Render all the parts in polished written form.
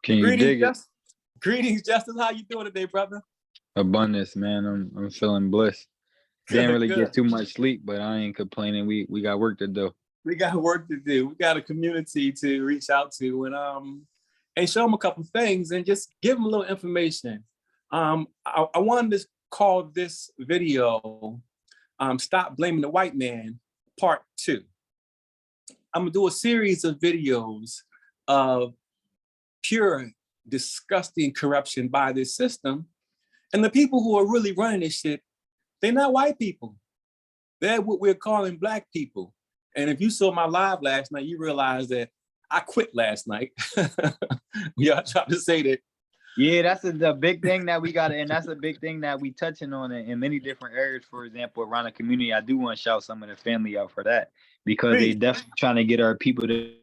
Can you Greetings, dig it? Justice. Greetings, Justice. How you doing today, brother? Abundance, man. I'm feeling blessed. Didn't Good, really good. get too much sleep, but I ain't complaining. We got work to do. We got work to do. We got a community to reach out to and show them a couple things and just give them a little information. I wanted to call this video "Stop Blaming the White Man" Part 2. I'm gonna do a series of videos of pure, disgusting corruption by this system, and the people who are really running this shit, they're not white people. They're what we're calling Black people. And if you saw my live last night, you realize that I quit last night. We are trying to say that. Yeah, that's the big thing that we got, and that's a big thing that we touching on in many different areas. For example, around the community, I do want to shout some of the family out for that because they definitely trying to get our people to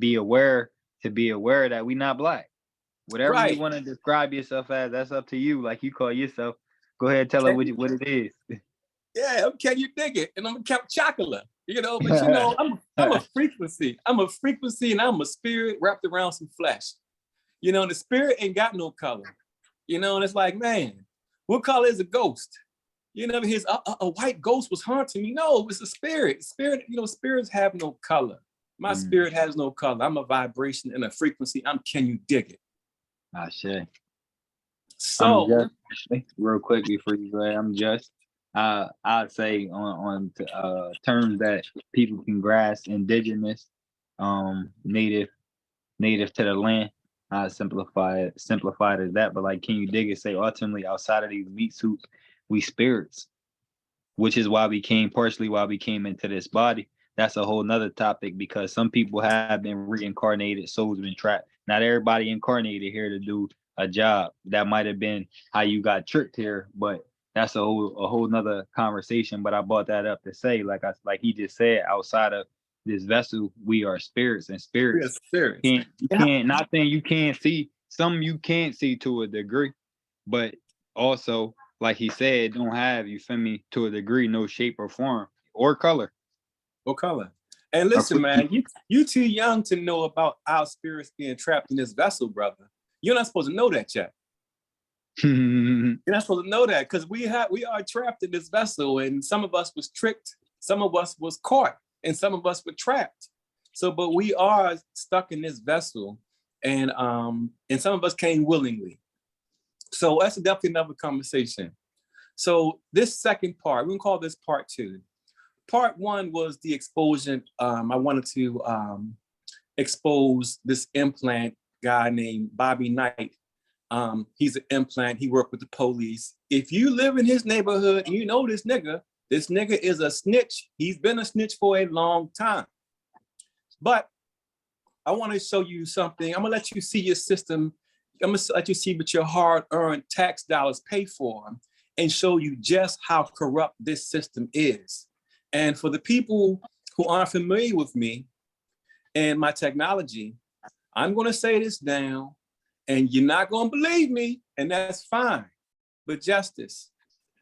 be aware that we not Black. Whatever you want to describe yourself as, that's up to you. Like you call yourself, go ahead and tell her what it is. Yeah, can you dig it? And I'm Count Chocula, but I'm a frequency. I'm a frequency and I'm a spirit wrapped around some flesh. The spirit ain't got no color. And it's like, man, what color is a ghost? You never hear a white ghost was haunting me. No, it's a spirit. Spirit, spirits have no color. My spirit has no color. I'm a vibration and a frequency. Can you dig it? Ashe. So real quick before you go ahead, I'm just I'd say on terms that people can grasp: indigenous, native to the land. I simplify it as that, but like, can you dig it? Say ultimately, outside of these meat suits, we spirits, which is partially why we came into this body. That's a whole nother topic because some people have been reincarnated, souls been trapped. Not everybody incarnated here to do a job. That might have been how you got tricked here, but that's a whole nother conversation. But I brought that up to say, like he just said, outside of this vessel, we are spirits, and spirits. You can't not saying you can't see. Some you can't see to a degree, but also, like he said, don't have, you feel me, to a degree, no shape or form or color. Or color. And listen, man, you too young to know about our spirits being trapped in this vessel, brother. You're not supposed to know that yet. You're not supposed to know that because we are trapped in this vessel, and some of us was tricked, some of us was caught, and some of us were trapped. So, but we are stuck in this vessel, and some of us came willingly. So that's definitely another conversation. So this second part, we're gonna call this part 2. Part 1 was the exposure. I wanted to expose this implant guy named Bobby Knight. He's an implant. He worked with the police. If you live in his neighborhood and you know this nigga is a snitch. He's been a snitch for a long time. But I want to show you something. I'm gonna let you see your system. I'm gonna let you see what your hard-earned tax dollars pay for, and show you just how corrupt this system is. And for the people who aren't familiar with me and my technology, I'm gonna say this now, and you're not gonna believe me, and that's fine. But Justice,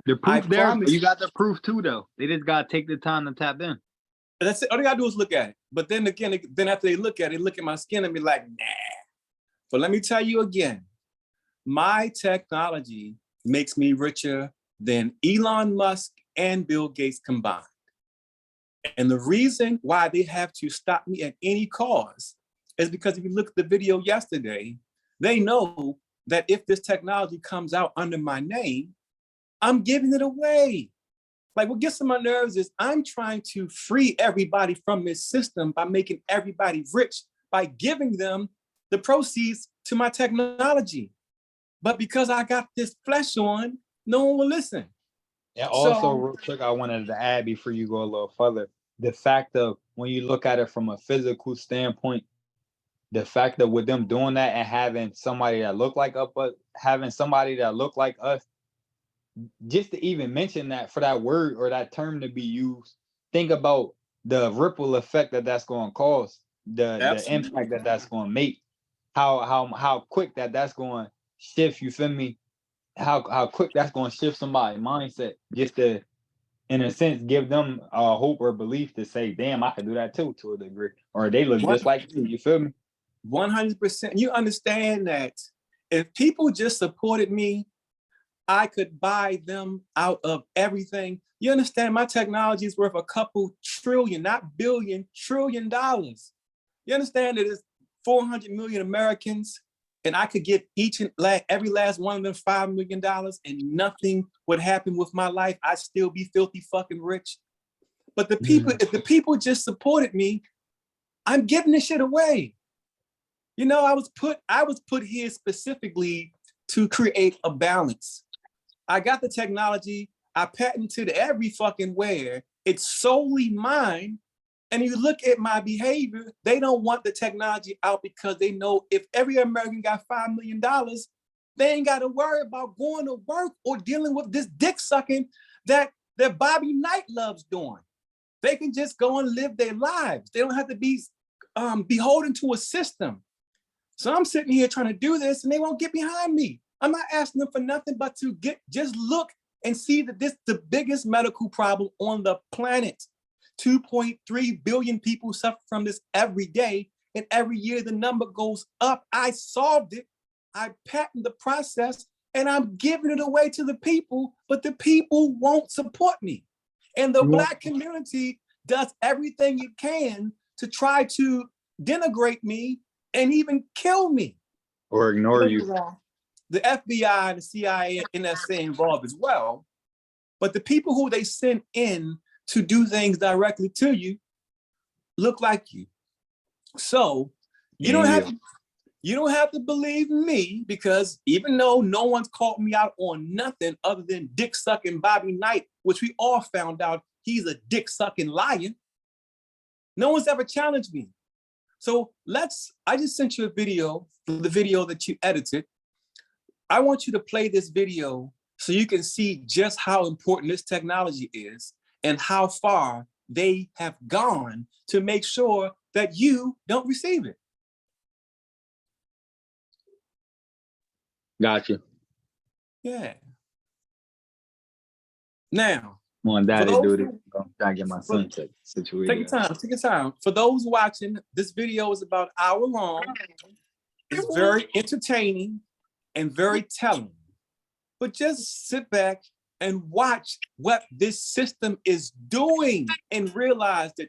the proof there, you got the proof too, though. They just gotta take the time to tap in. That's it. All they gotta do is look at it. But then again, after they look at it, look at my skin and be like, nah. But let me tell you again, my technology makes me richer than Elon Musk and Bill Gates combined. And the reason why they have to stop me at any cost is because if you look at the video yesterday, they know that if this technology comes out under my name, I'm giving it away. Like what gets on my nerves is I'm trying to free everybody from this system by making everybody rich, by giving them the proceeds to my technology. But because I got this flesh on, no one will listen. And also, real quick, I wanted to add before you go a little further, the fact of when you look at it from a physical standpoint, the fact that with them doing that and having somebody that look like us, just to even mention that, for that word or that term to be used, think about the ripple effect that's going to cause, the impact that's going to make, how quick that's going to shift. You feel me? How quick that's going to shift somebody's mindset, just to, in a sense, give them hope or belief to say, damn, I can do that too, to a degree, or they look just like me. You feel me? 100%. You understand that if people just supported me, I could buy them out of everything. You understand my technology is worth a couple trillion, not billion, $trillion. You understand that it's 400 million Americans and I could give each and every last one of them $5 million and nothing would happen with my life. I'd still be filthy fucking rich. But the people, if the people just supported me, I'm giving this shit away. You know, I was put here specifically to create a balance. I got the technology, I patented every fucking where. It's solely mine. And you look at my behavior, they don't want the technology out because they know if every American got $5 million, they ain't got to worry about going to work or dealing with this dick sucking that Bobby Knight loves doing. They can just go and live their lives. They don't have to be beholden to a system. So I'm sitting here trying to do this and they won't get behind me. I'm not asking them for nothing but to just look and see that this is the biggest medical problem on the planet. 2.3 billion people suffer from this every day. And every year the number goes up. I solved it. I patented the process and I'm giving it away to the people, but the people won't support me. And the Black community does everything it can to try to denigrate me and even kill me. Or ignore you. The FBI, the CIA, and NSA involved as well. But the people who they send in to do things directly to you look like you. So you don't have to believe me, because even though no one's called me out on nothing other than dick sucking Bobby Knight, which we all found out he's a dick sucking liar, no one's ever challenged me. So I just sent you a video, the video that you edited. I want you to play this video so you can see just how important this technology is and how far they have gone to make sure that you don't receive it. Gotcha. Yeah. Now, on daddy duty. I'm trying to get my son situated. Take your time. For those watching, this video is about an hour long. It's very entertaining and very telling. But just sit back and watch what this system is doing and realize that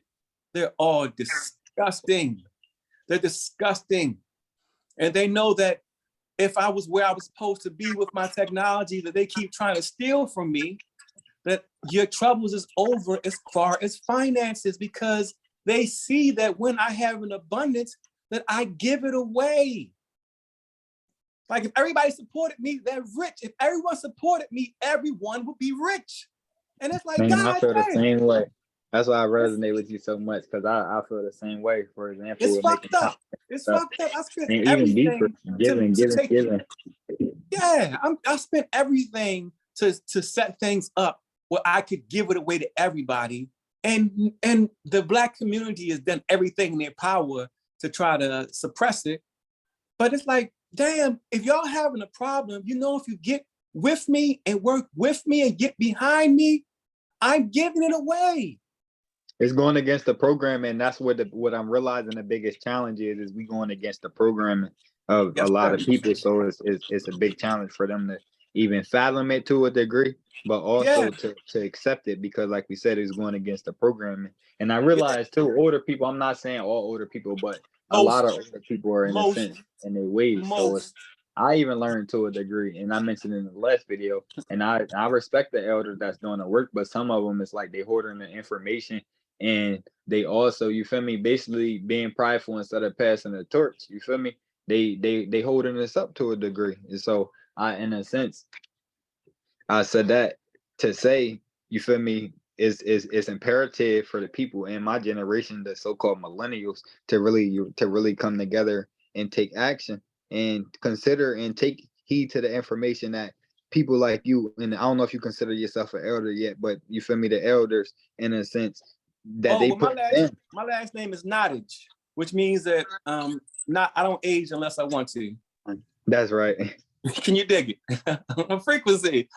they're all disgusting. They're disgusting. And they know that if I was where I was supposed to be with my technology that they keep trying to steal from me, that your troubles is over as far as finances, because they see that when I have an abundance, that I give it away. Like if everybody supported me, they're rich. If everyone supported me, everyone would be rich. And it's like, man, God, I feel the same way. That's why I resonate with you so much, because I feel the same way. For example, it's fucked up. It's fucked up. I spent and everything even deeper, giving. Yeah, I spent everything to set things up where I could give it away to everybody. And the Black community has done everything in their power to try to suppress it. But it's like, damn, if y'all having a problem, you know, if you get with me and work with me and get behind me, I'm giving it away. It's going against the program, and that's what I'm realizing the biggest challenge is we going against the programming of a lot of people. So it's a big challenge for them to even fathom it to a degree, but also to accept it, because like we said, it's going against the programming. And I realize too, older people, I'm not saying all older people, but a lot of older people are in a sense in their ways. So I even learned to a degree, and I mentioned in the last video, and I respect the elders that's doing the work, but some of them, it's like they hoarding the information, and they also, you feel me, basically being prideful instead of passing the torch. You feel me? They holding this up to a degree. And so in a sense, I said that to say, you feel me, it's imperative for the people in my generation, the so-called millennials, to really come together and take action and consider and take heed to the information that people like you, and I don't know if you consider yourself an elder yet, but you feel me, the elders, in a sense, that they put my last name is Nottage, which means that I don't age unless I want to. That's right. Can you dig it? A frequency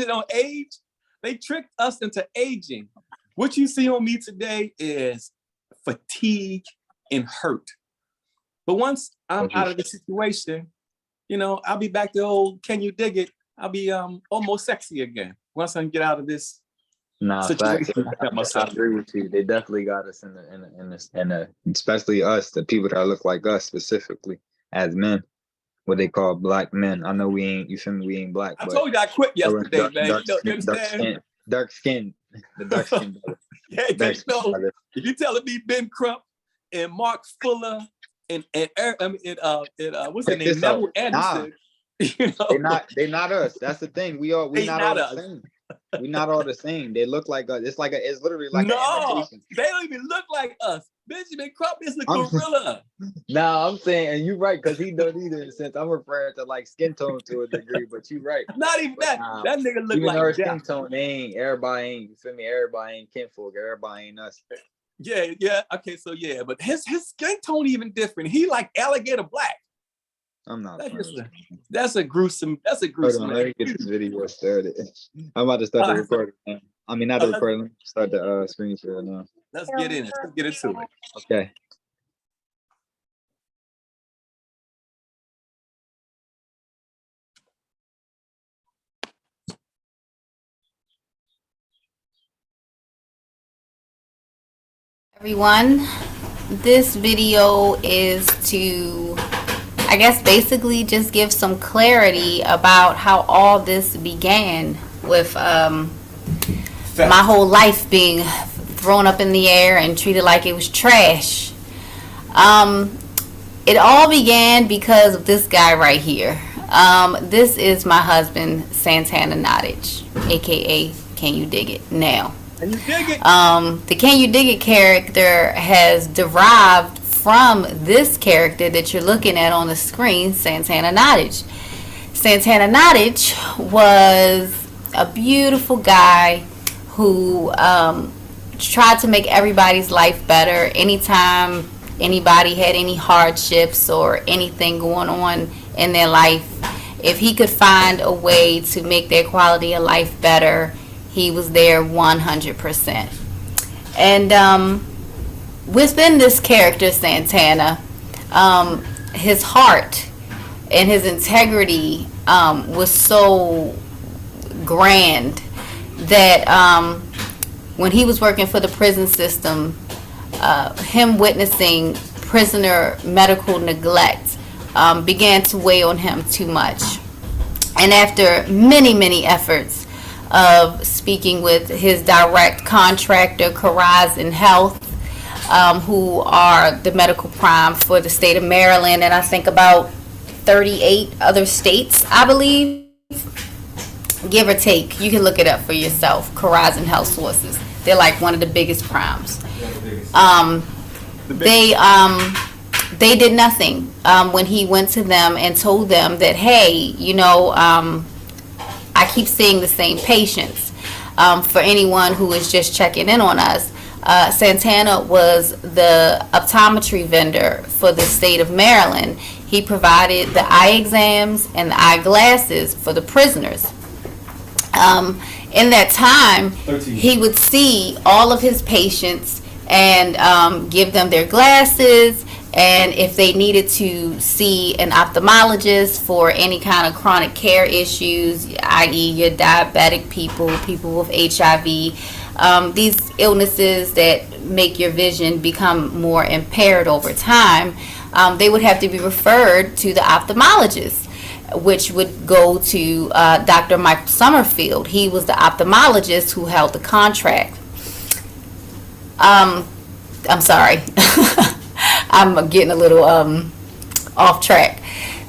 don't age. They tricked us into aging. What you see on me today is fatigue and hurt. But once I'm out of the situation, you know, I'll be back to old, can you dig it? I'll be almost sexy again once I can get out of this situation. I agree with you. They definitely got us in the especially us, the people that look like us specifically as men, what they call black men. I know we ain't, you feel me, we ain't black. I told you I quit yesterday, man. Dark skin, the dark skin brother. Yeah, you know, if you're telling me Ben Crump and Mark Fuller and what's his name, Neville Anderson. You know? They're not us. That's the thing. We not all the same. We not all the same. They look like us. It's literally like an imitation. They don't even look like us. Benjamin Crump is a gorilla. No, I'm saying, and you're right, because he don't either in a sense. I'm referring to like skin tone to a degree, but you're right. Not even that. That nigga look like our skin tone. Everybody ain't, you feel me? Everybody ain't kinfolk. Everybody ain't us. Yeah. Okay, so yeah, but his skin tone even different. He like alligator black. I'm not. That's a gruesome. Let me get this video started. I'm about to start the recording. I mean, not the recording. Start the screen share now. Let's get in it. Let's get into it. Okay. Everyone, this video is to, I guess, basically just give some clarity about how all this began with my whole life being thrown up in the air and treated like it was trash. It all began because of this guy right here. This is my husband, Santana Nottage, aka Can You Dig It Now. Can you dig it? The Can You Dig It character has derived from this character that you're looking at on the screen, Santana Nottage. Santana Nottage was a beautiful guy who tried to make everybody's life better. Anytime anybody had any hardships or anything going on in their life, if he could find a way to make their quality of life better, he was there 100%. And within this character, Santana, his heart and his integrity was so grand that when he was working for the prison system, him witnessing prisoner medical neglect began to weigh on him too much. And after many efforts of speaking with his direct contractor, Corizon Health, who are the medical prime for the state of Maryland, and I think about 38 other states, I believe, give or take. You can look it up for yourself. Corizon Health Sources. They're like one of the biggest primes. They did nothing when he went to them and told them that, hey, you know, I keep seeing the same patients. For anyone who is just checking in on us, Santana was the optometry vendor for the state of Maryland. He provided the eye exams and the eyeglasses for the prisoners. In that time, he would see all of his patients and give them their glasses, and if they needed to see an ophthalmologist for any kind of chronic care issues, i.e. your diabetic people with HIV, these illnesses that make your vision become more impaired over time, they would have to be referred to the ophthalmologist, which would go to Dr. Michael Summerfield. He was the ophthalmologist who held the contract. I'm sorry. I'm getting a little off track.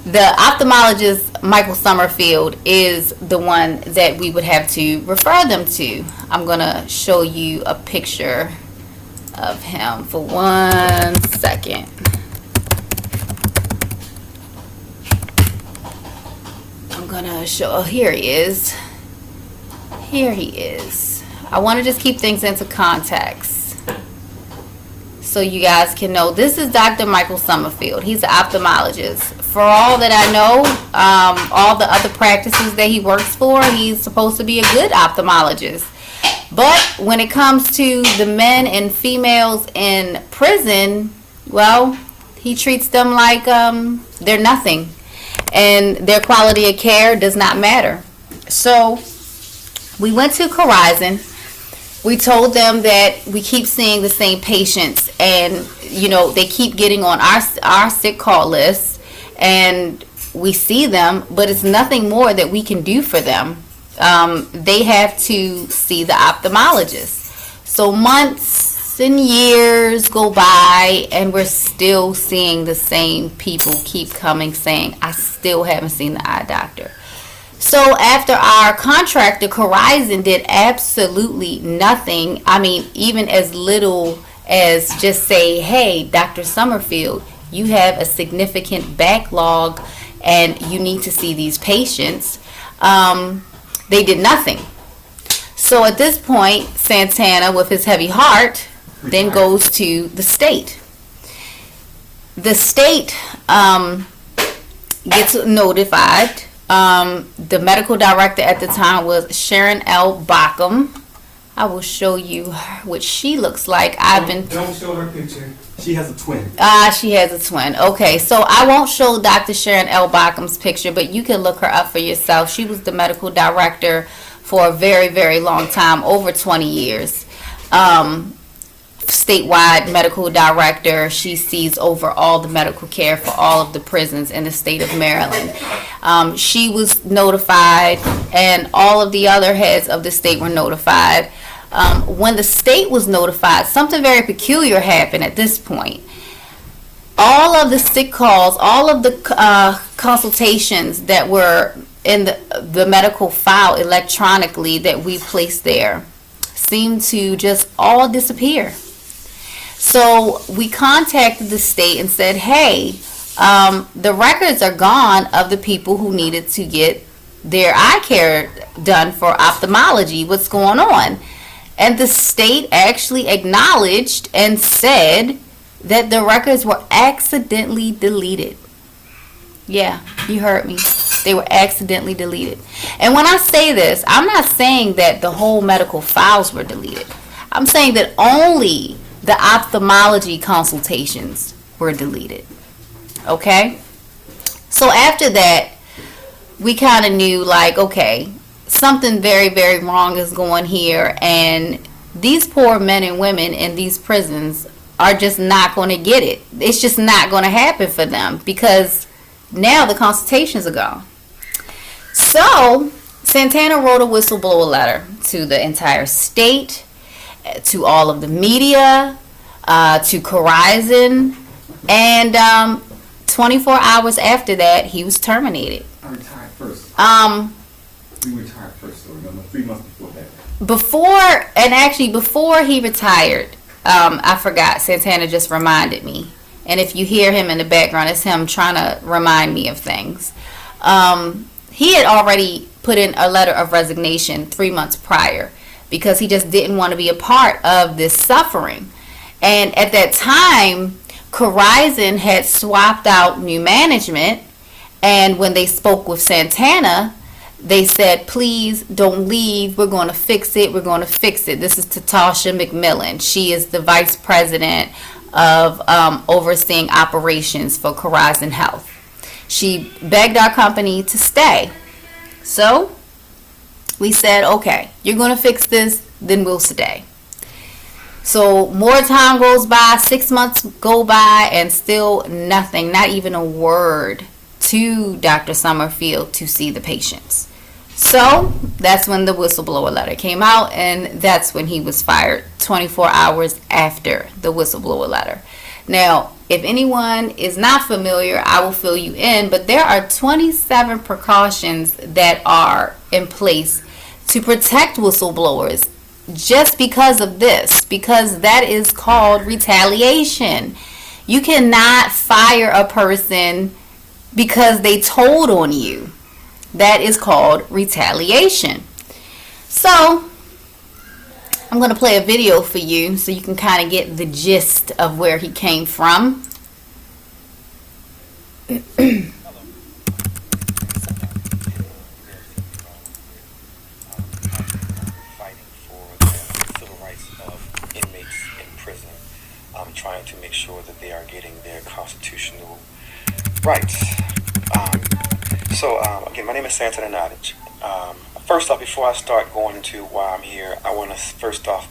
The ophthalmologist, Michael Summerfield, is the one that we would have to refer them to. I'm going to show you a picture of him for 1 second. I'm going to show, oh, here he is. Here he is. I want to just keep things into context so you guys can know. This is Dr. Michael Summerfield. He's an ophthalmologist. For all that I know, all the other practices that he works for, he's supposed to be a good ophthalmologist. But when it comes to the men and females in prison, well, He treats them like they're nothing, and their quality of care does not matter. So we went to Corizon. We told them that we keep seeing the same patients, and they keep getting on our sick call list, and we see them, but it's nothing more that we can do for them. They have to see the ophthalmologist. So months and years go by, and we're still seeing the same people keep coming saying, I still haven't seen the eye doctor. So after our contractor, Corizon, did absolutely nothing, I mean, even as little as just say, hey, Dr. Summerfield, you have a significant backlog and you need to see these patients, they did nothing. So at this point, Santana, with his heavy heart, then goes to the state. The state gets notified. The medical director at the time was Sharon L. Bockham. I will show you what she looks like. Don't show her picture. She has a twin. She has a twin. Okay, so I won't show Dr. Sharon L. Bockham's picture, but you can look her up for yourself. She was the medical director for a very, very long time, over 20 years. Statewide medical director. She sees over all the medical care for all of the prisons in the state of Maryland. She was notified, and all of the other heads of the state were notified. When the state was notified, something very peculiar happened at this point. All of the sick calls, all of the consultations that were in the medical file electronically that we placed there seemed to just all disappear. So we contacted the state and said, hey, the records are gone of the people who needed to get their eye care done for ophthalmology. What's going on? And the state actually acknowledged and said that the records were accidentally deleted. Yeah, you heard me. They were accidentally deleted. And when I say this, I'm not saying that the whole medical files were deleted. I'm saying that only the ophthalmology consultations were deleted. Okay? So after that, we kind of knew, like, okay, something very, very wrong is going here, and these poor men and women in these prisons are just not going to get it. It's just not going to happen for them because now the consultations are gone. So Santana wrote a whistleblower letter to the entire state, to all of the media, to Corizon, and 24 hours after that, he was terminated. I retired first. We retired first, so remember, 3 months before that. Before he retired, I forgot, Santana just reminded me. And if you hear him in the background, it's him trying to remind me of things. He had already put in a letter of resignation 3 months prior because he just didn't want to be a part of this suffering. And at that time, Corizon had swapped out new management, and when they spoke with Santana, they said, please don't leave. We're going to fix it. We're going to fix it. This is Tatasha McMillan. She is the vice president of overseeing operations for Corizon Health. She begged our company to stay. So we said, okay, you're going to fix this, then we'll stay. So more time goes by, 6 months go by, and still nothing, not even a word to Dr. Summerfield to see the patients. So that's when the whistleblower letter came out, and that's when he was fired 24 hours after the whistleblower letter. Now, if anyone is not familiar, I will fill you in, but there are 27 precautions that are in place to protect whistleblowers just because of this, because that is called retaliation. You cannot fire a person because they told on you. That is called retaliation. So I'm going to play a video for you so you can kind of get the gist of where he came from. trying to make sure that they are getting their constitutional rights. Again, my name is Santana Nottage. First off, before I start going into why I'm here, I want to first off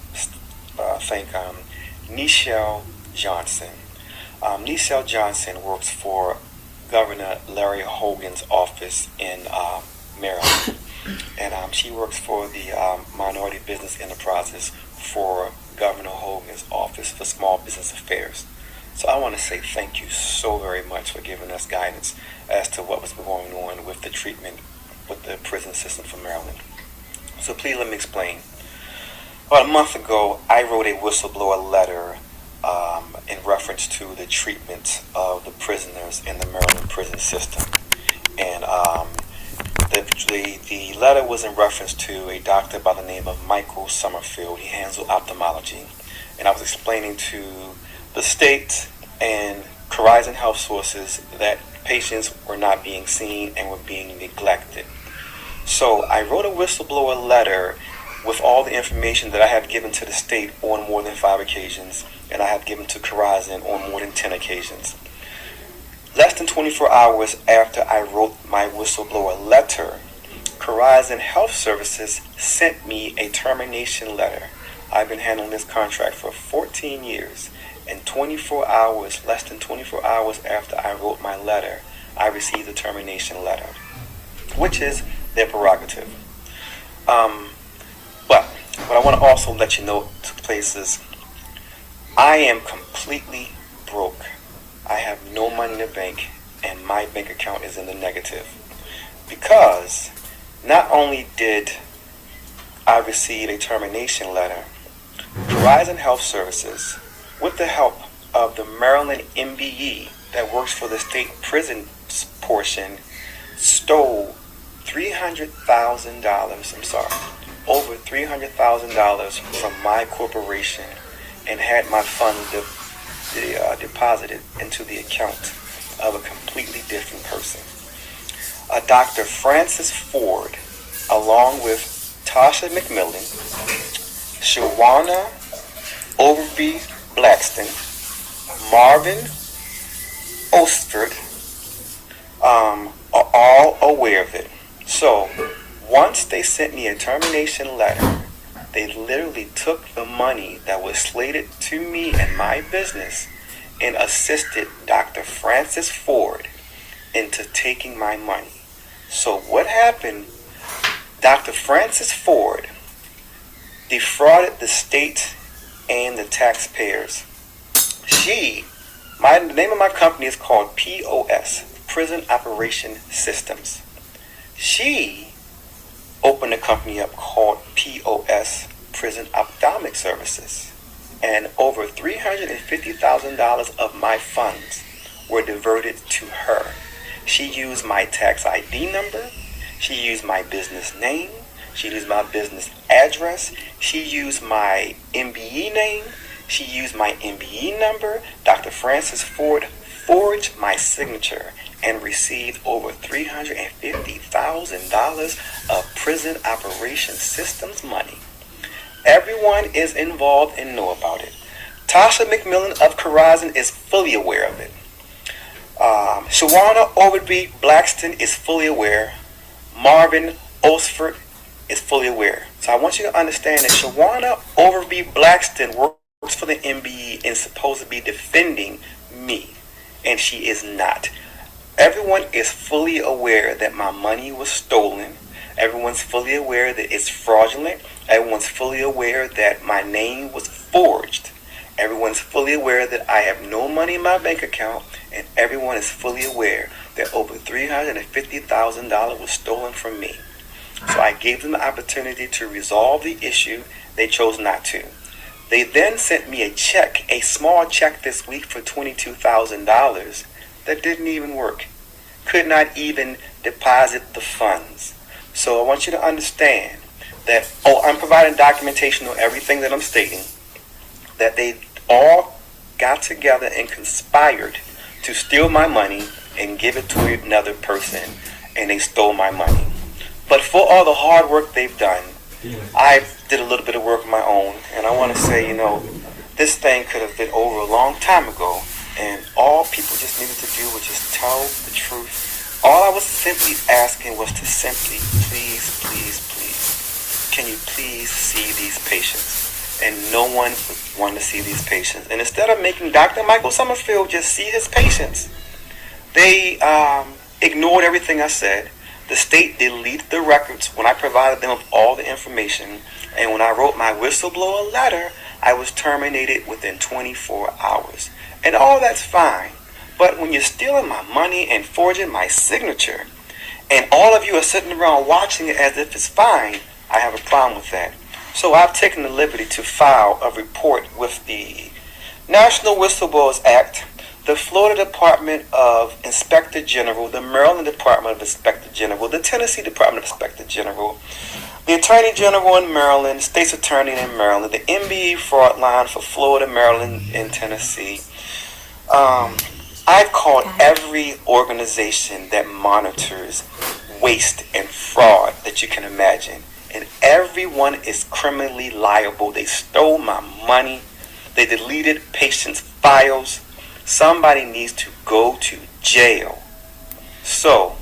thank Nichelle Johnson. Nichelle Johnson works for Governor Larry Hogan's office in Maryland, and she works for the Minority Business Enterprises for Governor Hogan's office for Small Business Affairs. So I want to say thank you so very much for giving us guidance as to what was going on with the treatment with the prison system for Maryland. So please let me explain. About a month ago, I wrote a whistleblower letter in reference to the treatment of the prisoners in the Maryland prison system. And the letter was in reference to a doctor by the name of Michael Summerfield. He handles ophthalmology. And I was explaining to the state and Horizon Health Sources that patients were not being seen and were being neglected. So I wrote a whistleblower letter with all the information that I have given to the state on more than 5 occasions, and I have given to Horizon on more than 10 occasions. Less than 24 hours after I wrote my whistleblower letter, Horizon Health Services sent me a termination letter. I've been handling this contract for 14 years, and 24 hours, less than 24 hours after I wrote my letter, I received a termination letter, which is their prerogative. But what I want to also let you know to places, I am completely broke. I have no money in the bank, and my bank account is in the negative. Because not only did I receive a termination letter, Horizon Health Services, with the help of the Maryland MBE that works for the state prison portion, stole over $300,000 from my corporation and had my funds deposited into the account of a completely different person. Dr. Francis Ford, along with Tasha McMillan, Shawana Overby Blackston, Marvin Osford, are all aware of it. So once they sent me a termination letter, they literally took the money that was slated to me and my business and assisted Dr. Francis Ford into taking my money. So what happened? Dr. Francis Ford defrauded the state and the taxpayers. The name of my company is called POS, Prison Operation Systems. She opened a company up called POS, Prison Ophthalmic Services, and over $350,000 of my funds were diverted to her. She used my tax ID number, she used my business name, she used my business address, she used my MBE name, she used my MBE number. Dr. Francis Ford forged my signature and received over $350,000 of prison operation systems money. Everyone is involved and know about it. Tasha McMillan of Horizon is fully aware of it. Shawana Overby Blackston is fully aware. Marvin Osford is fully aware. So I want you to understand that Shawana Overby Blackston works for the MBE and is supposed to be defending me, and she is not. Everyone is fully aware that my money was stolen. Everyone's fully aware that it's fraudulent. Everyone's fully aware that my name was forged. Everyone's fully aware that I have no money in my bank account, and everyone is fully aware that over $350,000 was stolen from me. So I gave them the opportunity to resolve the issue. They chose not to. They then sent me a check, a small check this week for $22,000 that didn't even work. Could not even deposit the funds. So I want you to understand that, I'm providing documentation on everything that I'm stating, that they all got together and conspired to steal my money and give it to another person, and they stole my money. But for all the hard work they've done, I did a little bit of work of my own, and I want to say, this thing could have been over a long time ago, and all people just needed to do was just tell the truth. All I was simply asking was to simply, please, please, please, can you please see these patients? And no one would want to see these patients. And instead of making Dr. Michael Summerfield just see his patients, they ignored everything I said. The state deleted the records when I provided them with all the information. And when I wrote my whistleblower letter, I was terminated within 24 hours. And all that's fine. But when you're stealing my money and forging my signature, and all of you are sitting around watching it as if it's fine, I have a problem with that. So I've taken the liberty to file a report with the National Whistleblowers Act, the Florida Department of Inspector General, the Maryland Department of Inspector General, the Tennessee Department of Inspector General, the Attorney General in Maryland, State's Attorney in Maryland, the MBE fraud line for Florida, Maryland, and Tennessee. I've called every organization that monitors waste and fraud that you can imagine. And everyone is criminally liable. They stole my money. They deleted patients' files. Somebody needs to go to jail. So,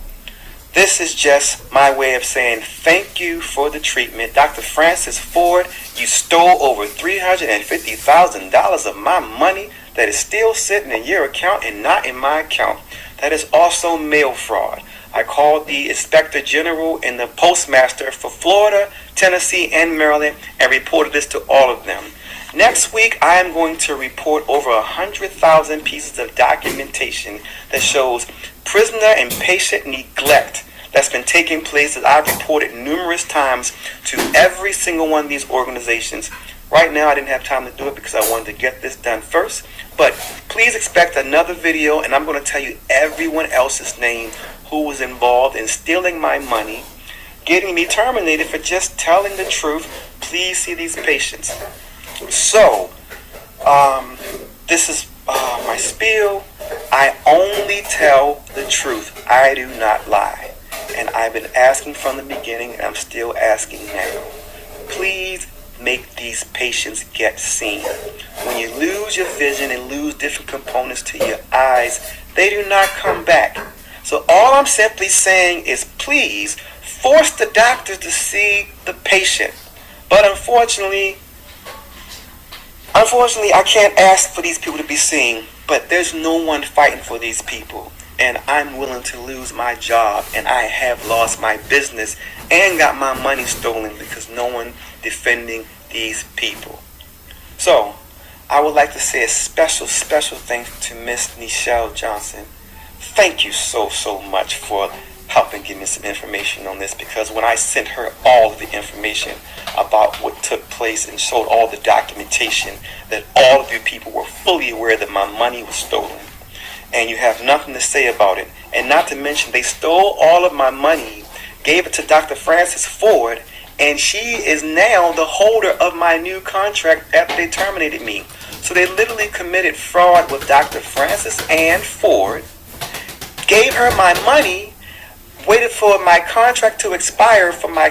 this is just my way of saying thank you for the treatment. Dr. Francis Ford, you stole over $350,000 of my money that is still sitting in your account and not in my account. That is also mail fraud. I called the Inspector General and the Postmaster for Florida, Tennessee, and Maryland and reported this to all of them. Next week, I am going to report over 100,000 pieces of documentation that shows prisoner and patient neglect that's been taking place that I've reported numerous times to every single one of these organizations. Right now, I didn't have time to do it because I wanted to get this done first. But please expect another video, and I'm going to tell you everyone else's name who was involved in stealing my money, getting me terminated for just telling the truth. Please see these patients. So, this is my spiel. I only tell the truth. I do not lie. And I've been asking from the beginning, and I'm still asking now. Please make these patients get seen. When you lose your vision and lose different components to your eyes, they do not come back. So all I'm simply saying is please force the doctor to see the patient. But unfortunately, I can't ask for these people to be seen, but there's no one fighting for these people. And I'm willing to lose my job, and I have lost my business and got my money stolen because no one defending these people. So, I would like to say a special thanks to Miss Nichelle Johnson. Thank you so much for helping give me some information on this, because when I sent her all of the information about what took place and showed all the documentation, that all of you people were fully aware that my money was stolen, and you have nothing to say about it. And not to mention, they stole all of my money, gave it to Dr. Francis Ford, and she is now the holder of my new contract after they terminated me. So they literally committed fraud with Dr. Francis Ann Ford, gave her my money, waited for my contract to expire for my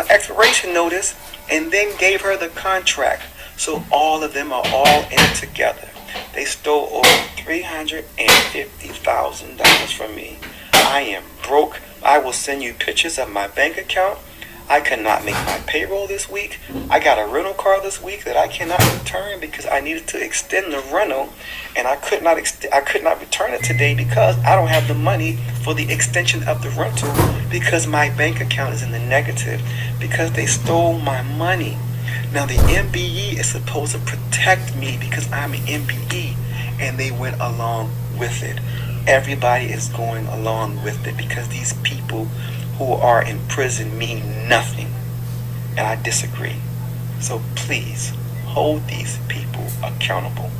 expiration notice, and then gave her the contract. So all of them are all in it together. They stole over $350,000 from me. I am broke. I will send you pictures of my bank account. I cannot make my payroll this week. I got a rental car this week that I cannot return because I needed to extend the rental, and I could not return it today because I don't have the money for the extension of the rental because my bank account is in the negative because they stole my money. Now the MBE is supposed to protect me because I'm an MBE, and they went along with it. Everybody is going along with it because these people who are in prison mean nothing, and I disagree. So please hold these people accountable.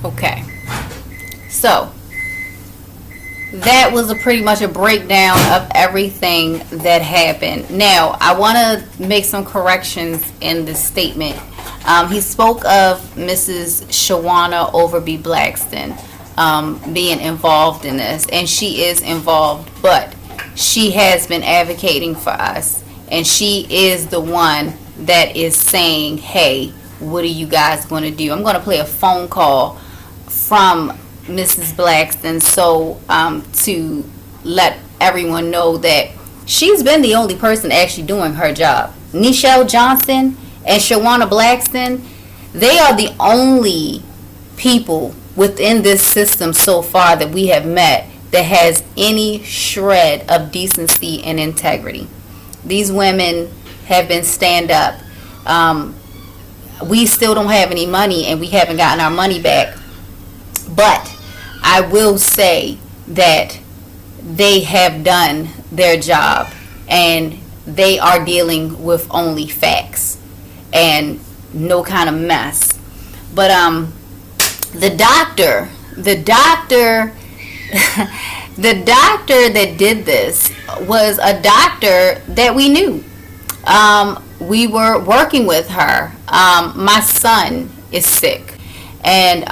Okay, so that was pretty much a breakdown of everything that happened. Now I want to make some corrections in this statement. He spoke of Mrs. Shawana Overby Blackston being involved in this, and she is involved, but she has been advocating for us, and she is the one that is saying, hey, what are you guys going to do? I'm going to play a phone call from Mrs. Blackston, so to let everyone know that she's been the only person actually doing her job. Nichelle Johnson and Shawana Blackston, they are the only people within this system so far that we have met that has any shred of decency and integrity. These women have been stand up. We still don't have any money, and we haven't gotten our money back. But I will say that they have done their job, and they are dealing with only facts and no kind of mess. But the doctor the doctor that did this was a doctor that we knew. We were working with her. My son is sick, and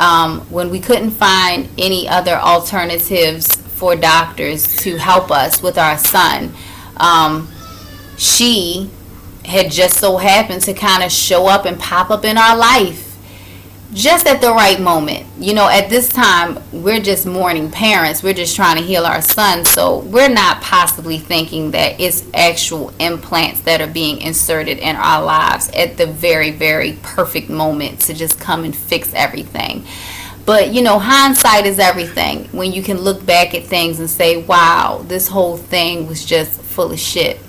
when we couldn't find any other alternatives for doctors to help us with our son, she had just so happened to kind of show up and pop up in our life just at the right moment. You know, at this time, we're just mourning parents. We're just trying to heal our son. So we're not possibly thinking that it's actual implants that are being inserted in our lives at the very, very perfect moment to just come and fix everything. But, you know, hindsight is everything. When you can look back at things and say, wow, this whole thing was just full of shit.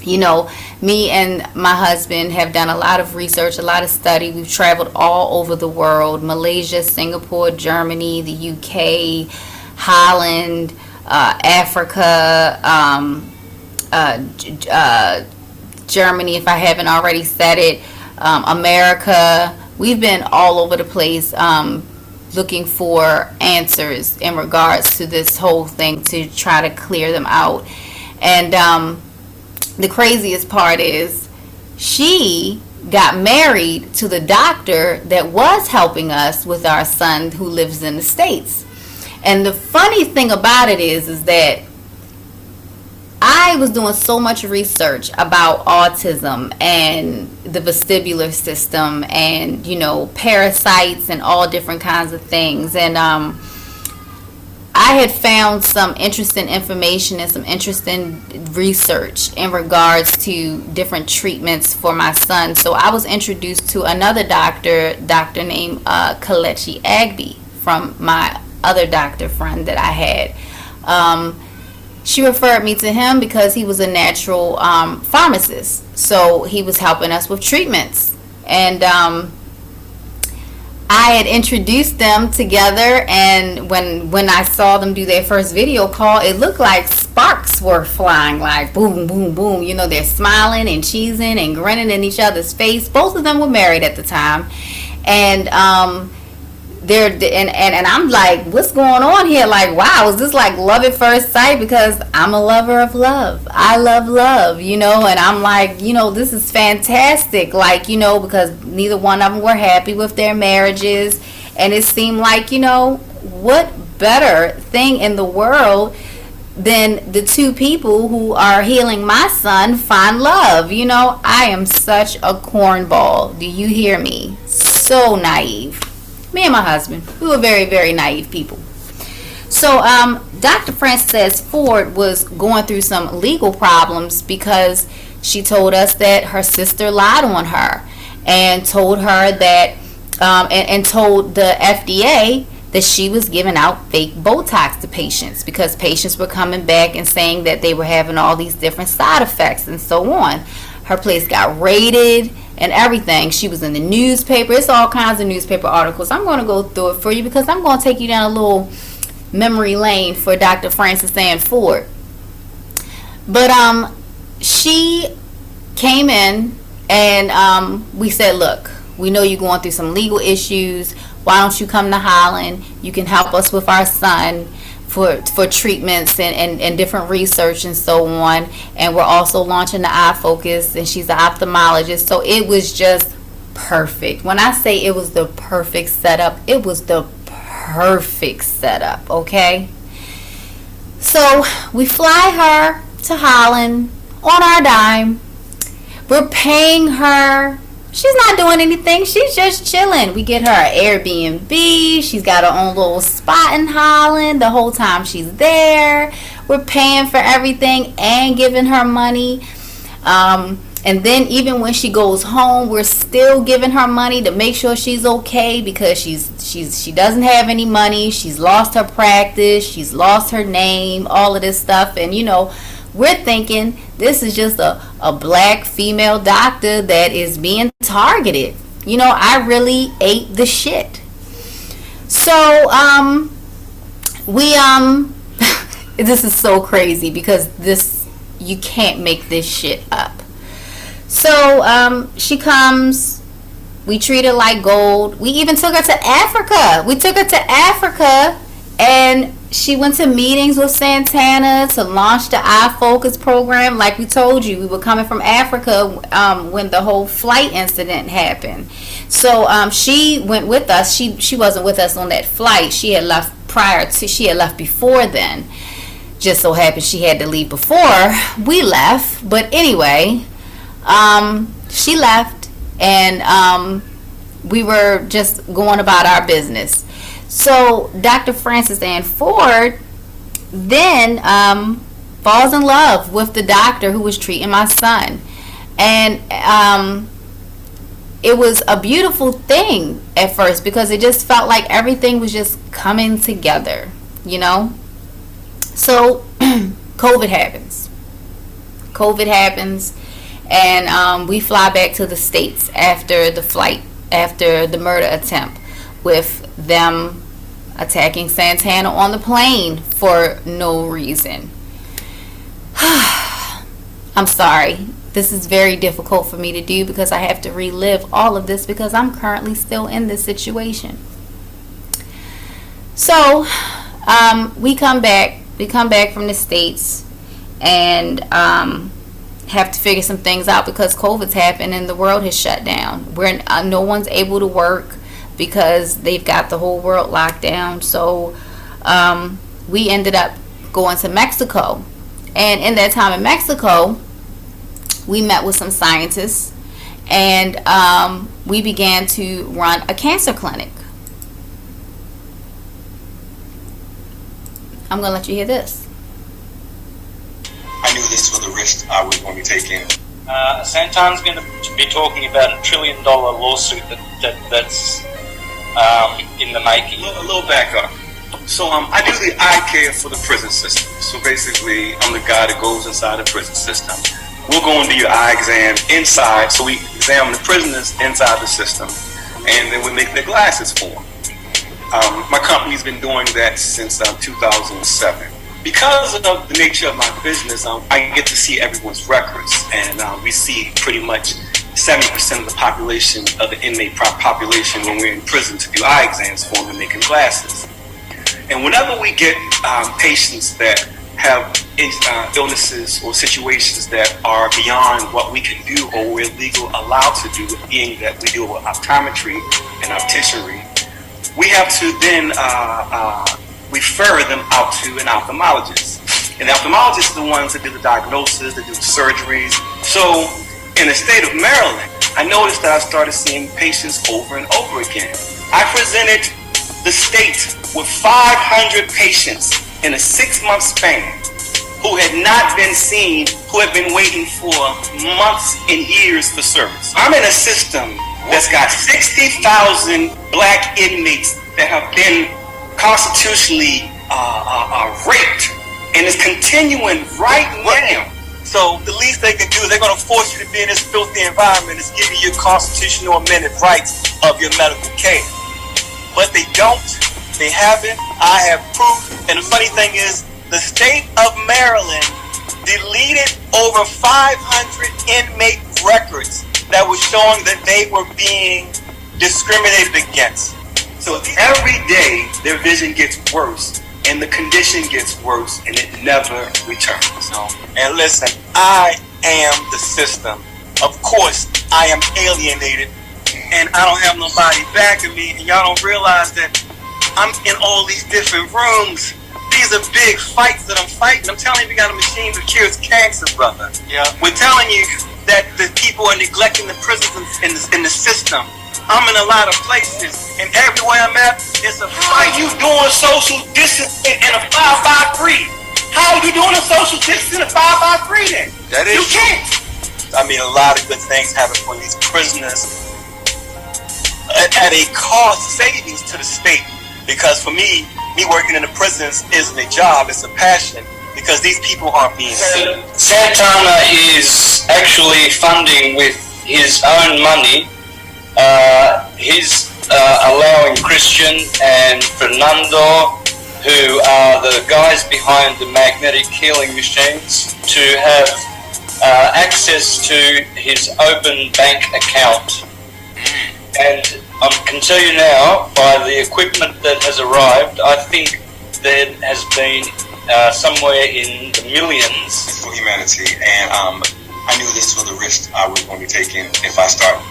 You know, me and my husband have done a lot of research, a lot of study. We've traveled all over the world: Malaysia, Singapore, Germany, the UK, Holland, Africa, Germany, if I haven't already said it, America. We've been all over the place looking for answers in regards to this whole thing to try to clear them out. And the craziest part is she got married to the doctor that was helping us with our son who lives in the States. And the funny thing about it is that I was doing so much research about autism and the vestibular system and, you know, parasites and all different kinds of things. And I had found some interesting information and some interesting research in regards to different treatments for my son. So I was introduced to another doctor named Kelechi Agbe from my other doctor friend that I had. She referred me to him because he was a natural pharmacist. So he was helping us with treatments. And I had introduced them together, and when I saw them do their first video call, it looked like sparks were flying, like boom, boom, boom. You know, they're smiling and cheesing and grinning in each other's face. Both of them were married at the time, and and I'm like, what's going on here? Like, wow, is this like love at first sight? Because I'm a lover of love. I love love, you know, and I'm like, you know, this is fantastic. Like, you know, because neither one of them were happy with their marriages. And it seemed like, you know, what better thing in the world than the two people who are healing my son find love? You know, I am such a cornball. Do you hear me? So naive. Me and my husband, we were very, very naive people. So Dr. Frances S. Ford was going through some legal problems because she told us that her sister lied on her and told her that and told the FDA that she was giving out fake Botox to patients because patients were coming back and saying that they were having all these different side effects and so on. Her place got raided and everything. She was in the newspaper. It's all kinds of newspaper articles. I'm going to go through it for you because I'm going to take you down a little memory lane for Dr. Frances Ann Ford. But she came in and we said, look, we know you're going through some legal issues. Why don't you come to Holland? You can help us with our son for treatments and different research and so on. And we're also launching the Eye Focus, and she's an ophthalmologist. So it was just perfect. When I say it was the perfect setup, it was the perfect setup, okay? So we fly her to Holland on our dime. We're paying her She's not doing anything. She's just chilling. We get her an Airbnb. She's got her own little spot in Holland the whole time she's there. We're paying for everything and giving her money. And then even when she goes home, we're still giving her money to make sure she's okay, because she doesn't have any money. She's lost her practice. She's lost her name, all of this stuff. And, you know, we're thinking this is just a black female doctor that is being targeted. You know, I really ate the shit. So, this is so crazy, because you can't make this shit up. So, she comes, we treat her like gold. We even took her to Africa. And she went to meetings with Santana to launch the iFocus program. Like we told you, we were coming from Africa when the whole flight incident happened. So she went with us. She wasn't with us on that flight. She had left before then. Just so happened she had to leave before we left. But anyway, she left, and we were just going about our business. So Dr. Francis Ann Ford then falls in love with the doctor who was treating my son. And it was a beautiful thing at first, because it just felt like everything was just coming together, you know. So COVID happens, and we fly back to the States after the murder attempt, with them attacking Santana on the plane for no reason. I'm sorry. This is very difficult for me to do, because I have to relive all of this, because I'm currently still in this situation. So, we come back from the States, and have to figure some things out, because COVID's happened and the world has shut down. No one's able to work, because they've got the whole world locked down. So we ended up going to Mexico. And in that time in Mexico, we met with some scientists, and we began to run a cancer clinic. I'm going to let you hear this. I knew this was the risk I was going to be taking. Santana's going to be talking about $1 trillion lawsuit that's in the making. A little back up. So I do the eye care for the prison system. So basically, I'm the guy that goes inside the prison system. We'll go and do your eye exam inside. So we examine the prisoners inside the system, and then we make their glasses for them. My company's been doing that since 2007. Because of the nature of my business, I get to see everyone's records, and we see pretty much 70% of the population, of the inmate population, when we're in prison, to do eye exams for them and making glasses. And whenever we get patients that have illnesses or situations that are beyond what we can do or we're legally allowed to do, being that we deal with optometry and opticianry, we have to then refer them out to an ophthalmologist. And the ophthalmologists are the ones that do the diagnosis, that do the surgeries. So in the state of Maryland, I noticed that I started seeing patients over and over again. I presented the state with 500 patients in a 6-month span who had not been seen, who had been waiting for months and years for service. I'm in a system that's got 60,000 black inmates that have been constitutionally raped, and it's continuing right now. So the least they can do is they're going to force you to be in this filthy environment. It's giving you constitutional amended rights of your medical care. But they don't. They haven't. I have proof. And the funny thing is, the state of Maryland deleted over 500 inmate records that were showing that they were being discriminated against. So every day, their vision gets worse, and the condition gets worse, and it never returns. And listen, I am the system. Of course, I am alienated, and I don't have nobody backing me, and y'all don't realize that I'm in all these different rooms. These are big fights that I'm fighting. I'm telling you, we got a machine that cures cancer, brother. Yeah. We're telling you, that the people are neglecting the prisons in the system. I'm in a lot of places, and everywhere I'm at, it's a fight. How are you doing social distancing in a 5x3? How are you doing a social distancing in a 5x3 then? That is you can't. I mean, a lot of good things happen for these prisoners at a cost savings to the state. Because for me working in the prisons isn't a job, it's a passion. Because these people aren't being seen. Santana is actually funding with his own money. He's allowing Christian and Fernando, who are the guys behind the magnetic healing machines, to have access to his open bank account. And I can tell you now, by the equipment that has arrived, I think there has been somewhere in the millions. For humanity, and I knew this was a risk I was going to be taking if I start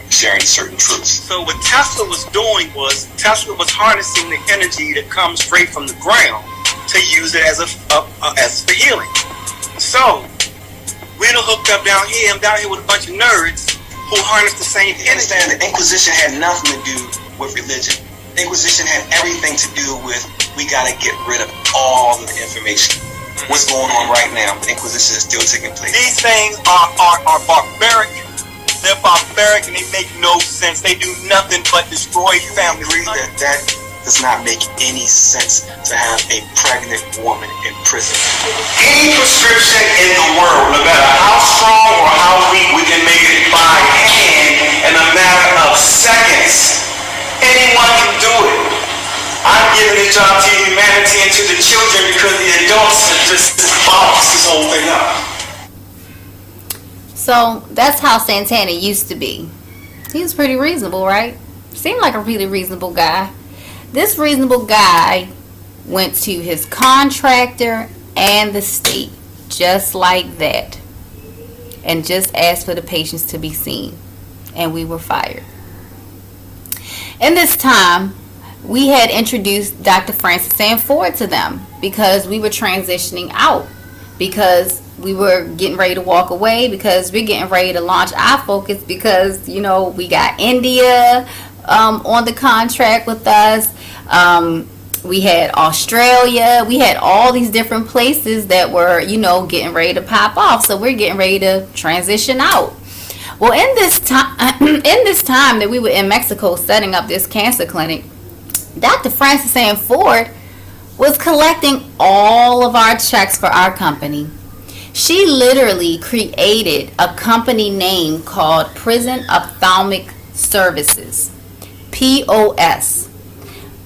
sharing certain truths. So what Tesla was doing was Tesla was harnessing the energy that comes straight from the ground to use it as for healing. So we're hooked up down here. I'm down here with a bunch of nerds who harness the same energy. The Inquisition had nothing to do with religion. The Inquisition had everything to do with we got to get rid of all of the information. What's going on right now? The Inquisition is still taking place. These things are barbaric. They're barbaric and they make no sense. They do nothing but destroy families. That does not make any sense to have a pregnant woman in prison. Any prescription in the world, no matter how strong or how weak, we can make it by hand in a matter of seconds. Anyone can do it. I'm giving this job to humanity and to the children because the adults have just boxed this whole thing up. So that's how Santana used to be. He was pretty reasonable, right? Seemed like a really reasonable guy. This reasonable guy went to his contractor and the state just like that and just asked for the patients to be seen, and we were fired. In this time, we had introduced Dr. Francis Ann Ford to them because we were transitioning out, because we were getting ready to walk away, because we're getting ready to launch our focus, because, you know, we got India on the contract with us. We had Australia. We had all these different places that were, you know, getting ready to pop off. So we're getting ready to transition out. Well, in this time that we were in Mexico setting up this cancer clinic, Dr. Francis Ann Ford was collecting all of our checks for our company. She literally created a company name called Prison Ophthalmic Services, POS.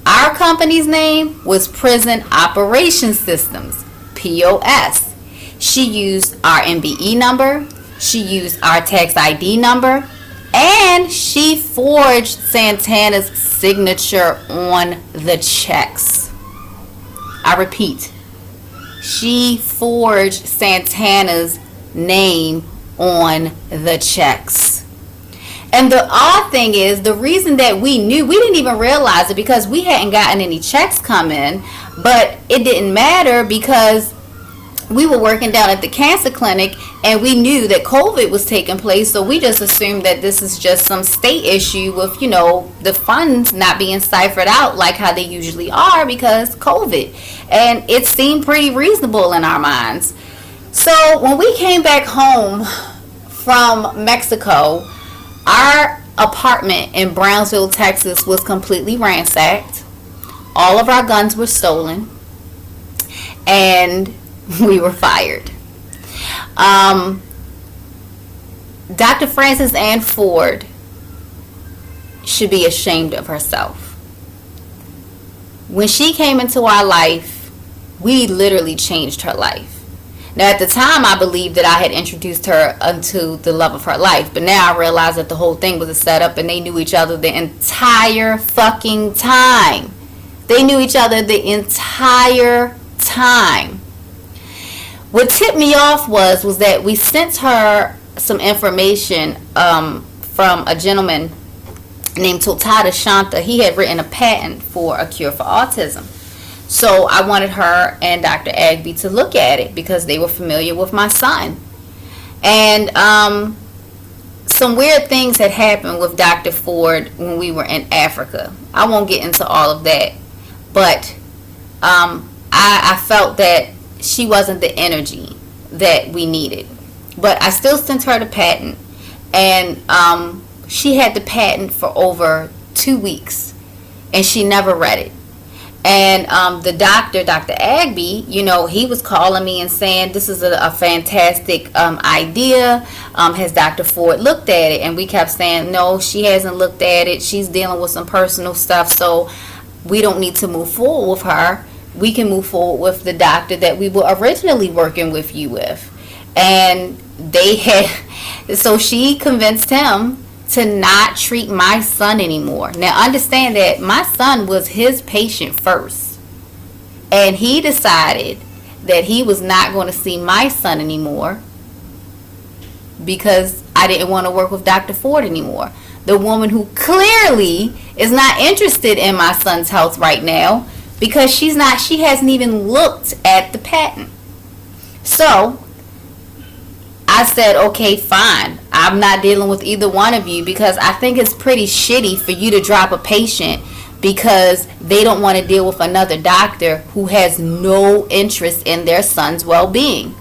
Our company's name was Prison Operation Systems, POS. She used our MBE number, she used our tax ID number, and she forged Santana's signature on the checks. I repeat, she forged Santana's name on the checks. And the odd thing is, the reason that we knew, we didn't even realize it because we hadn't gotten any checks come in, but it didn't matter because we were working down at the cancer clinic and we knew that COVID was taking place, so we just assumed that this is just some state issue with, you know, the funds not being ciphered out like how they usually are because COVID. And it seemed pretty reasonable in our minds. So when we came back home from Mexico, our apartment in Brownsville, Texas was completely ransacked. All of our guns were stolen. And we were fired. Dr. Francis Ann Ford should be ashamed of herself. When she came into our life, we literally changed her life. Now, at the time, I believed that I had introduced her unto the love of her life, but now I realize that the whole thing was a setup and they knew each other the entire fucking time. They knew each other the entire time. What tipped me off was that we sent her some information from a gentleman named Totada Shanta. He had written a patent for a cure for autism. So I wanted her and Dr. Agby to look at it because they were familiar with my son. And some weird things had happened with Dr. Ford when we were in Africa. I won't get into all of that, but I felt that she wasn't the energy that we needed. But I still sent her the patent, and she had the patent for over 2 weeks, and she never read it. And the doctor, Dr. Agby, he was calling me and saying, this is a fantastic idea. Has Dr. Ford looked at it? And we kept saying, no, she hasn't looked at it. She's dealing with some personal stuff, so we don't need to move forward with her. We can move forward with the doctor that we were originally working with you with. And so she convinced him to not treat my son anymore. Now understand that my son was his patient first, and he decided that he was not going to see my son anymore because I didn't want to work with Dr. Ford anymore, the woman who clearly is not interested in my son's health right now, because she hasn't even looked at the patent. So I said, okay, fine. I'm not dealing with either one of you, because I think it's pretty shitty for you to drop a patient because they don't want to deal with another doctor who has no interest in their son's well-being.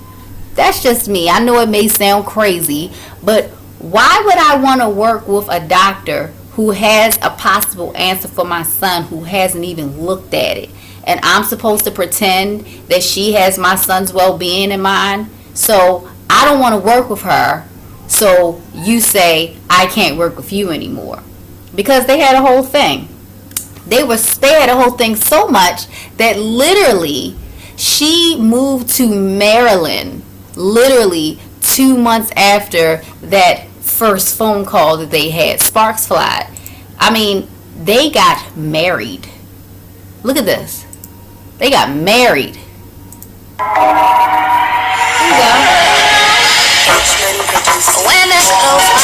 That's just me. I know it may sound crazy, but why would I want to work with a doctor who has a possible answer for my son who hasn't even looked at it? And I'm supposed to pretend that she has my son's well-being in mind? So I don't want to work with her, so you say I can't work with you anymore. Because they had a whole thing. They had a whole thing so much that literally she moved to Maryland literally 2 months after that first phone call that they had, Sparks Fly. I mean, they got married. Look at this. They got married. Here you go.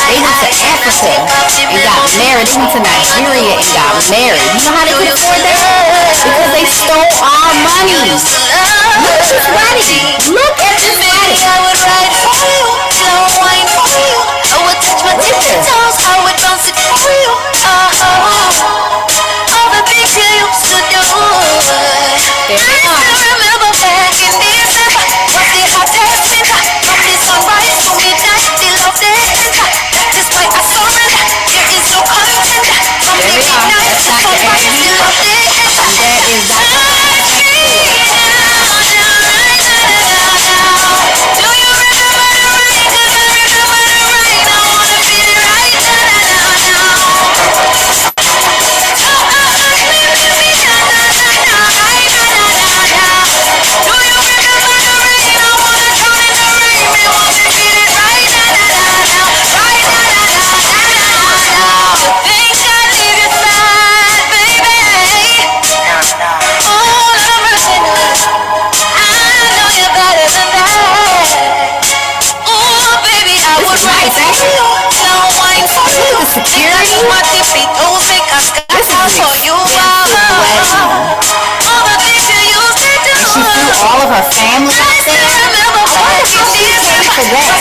They went to Africa and got married. They went to Nigeria and got married. You know how they could afford that? Because they stole our money. Look at this wedding. Look at this wedding. There they are. That's Dr. Agby. That is all of her family out there. I wonder how she came for that.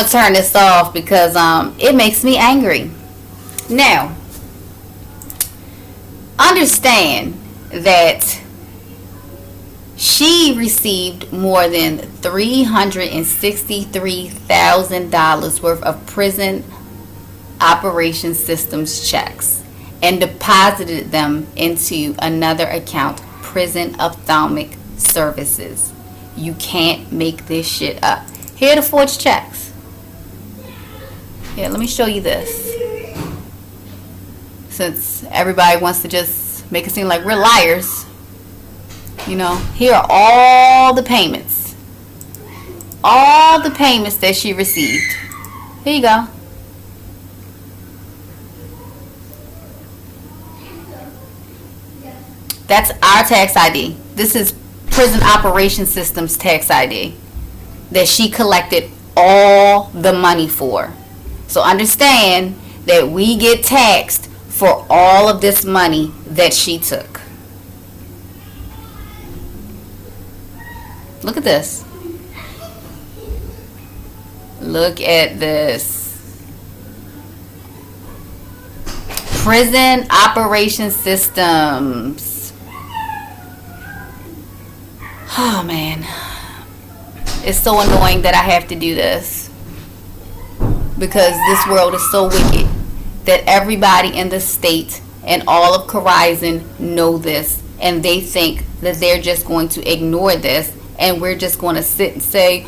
I'm gonna turn this off because it makes me angry. Now, understand that she received more than $363,000 worth of prison operation systems checks and deposited them into another account, Prison Ophthalmic Services. You can't make this shit up. Here are the forged checks. Here, let me show you this. Since everybody wants to just make it seem like we're liars, you know, here are all the payments. All the payments that she received. Here you go. That's our tax ID. This is Prison Operation Systems tax ID that she collected all the money for. So understand that we get taxed for all of this money that she took. Look at this. Look at this. Prison Operation Systems. Oh man, it's so annoying that I have to do this because this world is so wicked that everybody in the state and all of Corizon know this, and they think that they're just going to ignore this and we're just going to sit and say,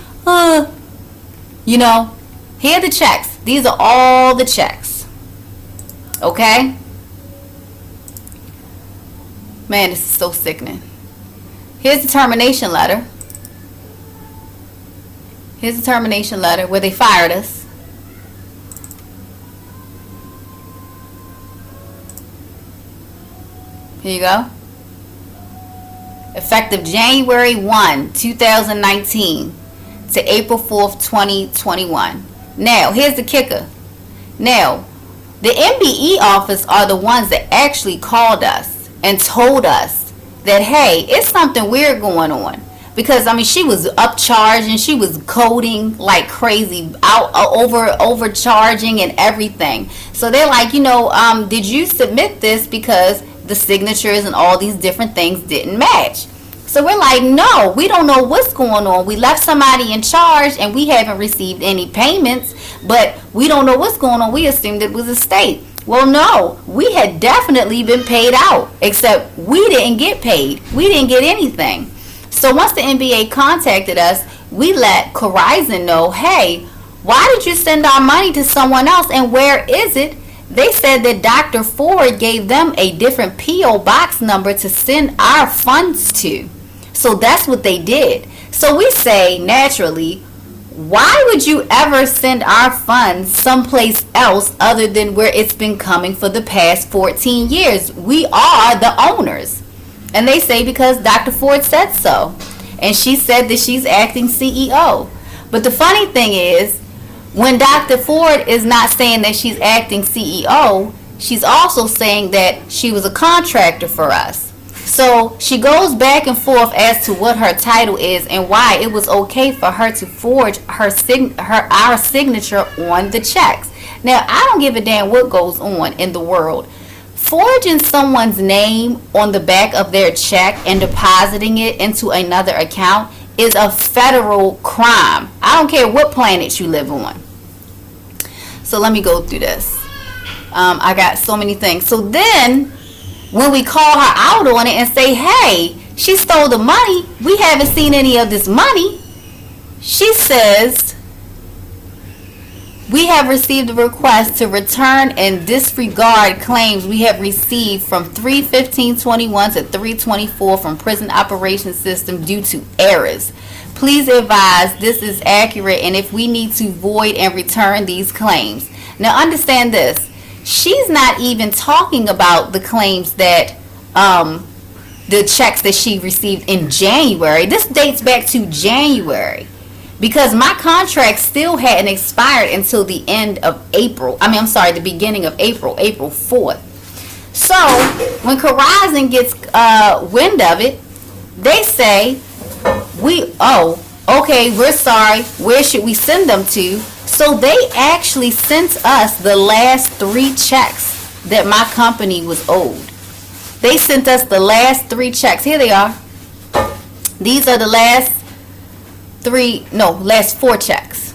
you know, here are the checks. These are all the checks. Okay? Man, this is so sickening. Here's the termination letter. Here's the termination letter where they fired us. Here you go. Effective January 1, 2019 to April 4th, 2021. Now, here's the kicker. Now, the MBE office are the ones that actually called us and told us that, hey, it's something weird going on. Because, I mean, she was upcharged and she was coding like crazy, overcharging and everything. So they're like, you know, did you submit this because the signatures and all these different things didn't match? So we're like, no, we don't know what's going on. We left somebody in charge and we haven't received any payments, but we don't know what's going on. We assumed it was a state. Well, no, we had definitely been paid out, except we didn't get paid. We didn't get anything. So once the NBA contacted us, we let Corizon know, hey, why did you send our money to someone else and where is it? They said that Dr. Ford gave them a different P.O. box number to send our funds to. So that's what they did. So we say, naturally, why would you ever send our funds someplace else other than where it's been coming for the past 14 years? We are the owners. And they say because Dr. Ford said so. And she said that she's acting CEO. But the funny thing is, when Dr. Ford is not saying that she's acting CEO, she's also saying that she was a contractor for us. So she goes back and forth as to what her title is and why it was okay for her to forge our signature on the checks. Now, I don't give a damn what goes on in the world. Forging someone's name on the back of their check and depositing it into another account is a federal crime. I don't care what planet you live on. So let me go through this. I got so many things. So then, when we call her out on it and say, hey, she stole the money, we haven't seen any of this money, she says, we have received a request to return and disregard claims we have received from 3/15/21 to 3/24 from Prison Operations System due to errors. Please advise this is accurate and if we need to void and return these claims. Now understand this. She's not even talking about the claims that the checks that she received in January. This dates back to January because my contract still hadn't expired until the end of April. The beginning of April 4th. So when Corizon gets wind of it, they say, okay, we're sorry. Where should we send them to? So they actually sent us the last 3 checks that my company was owed. They sent us the last 3 checks. Here they are. These are the last 4 checks.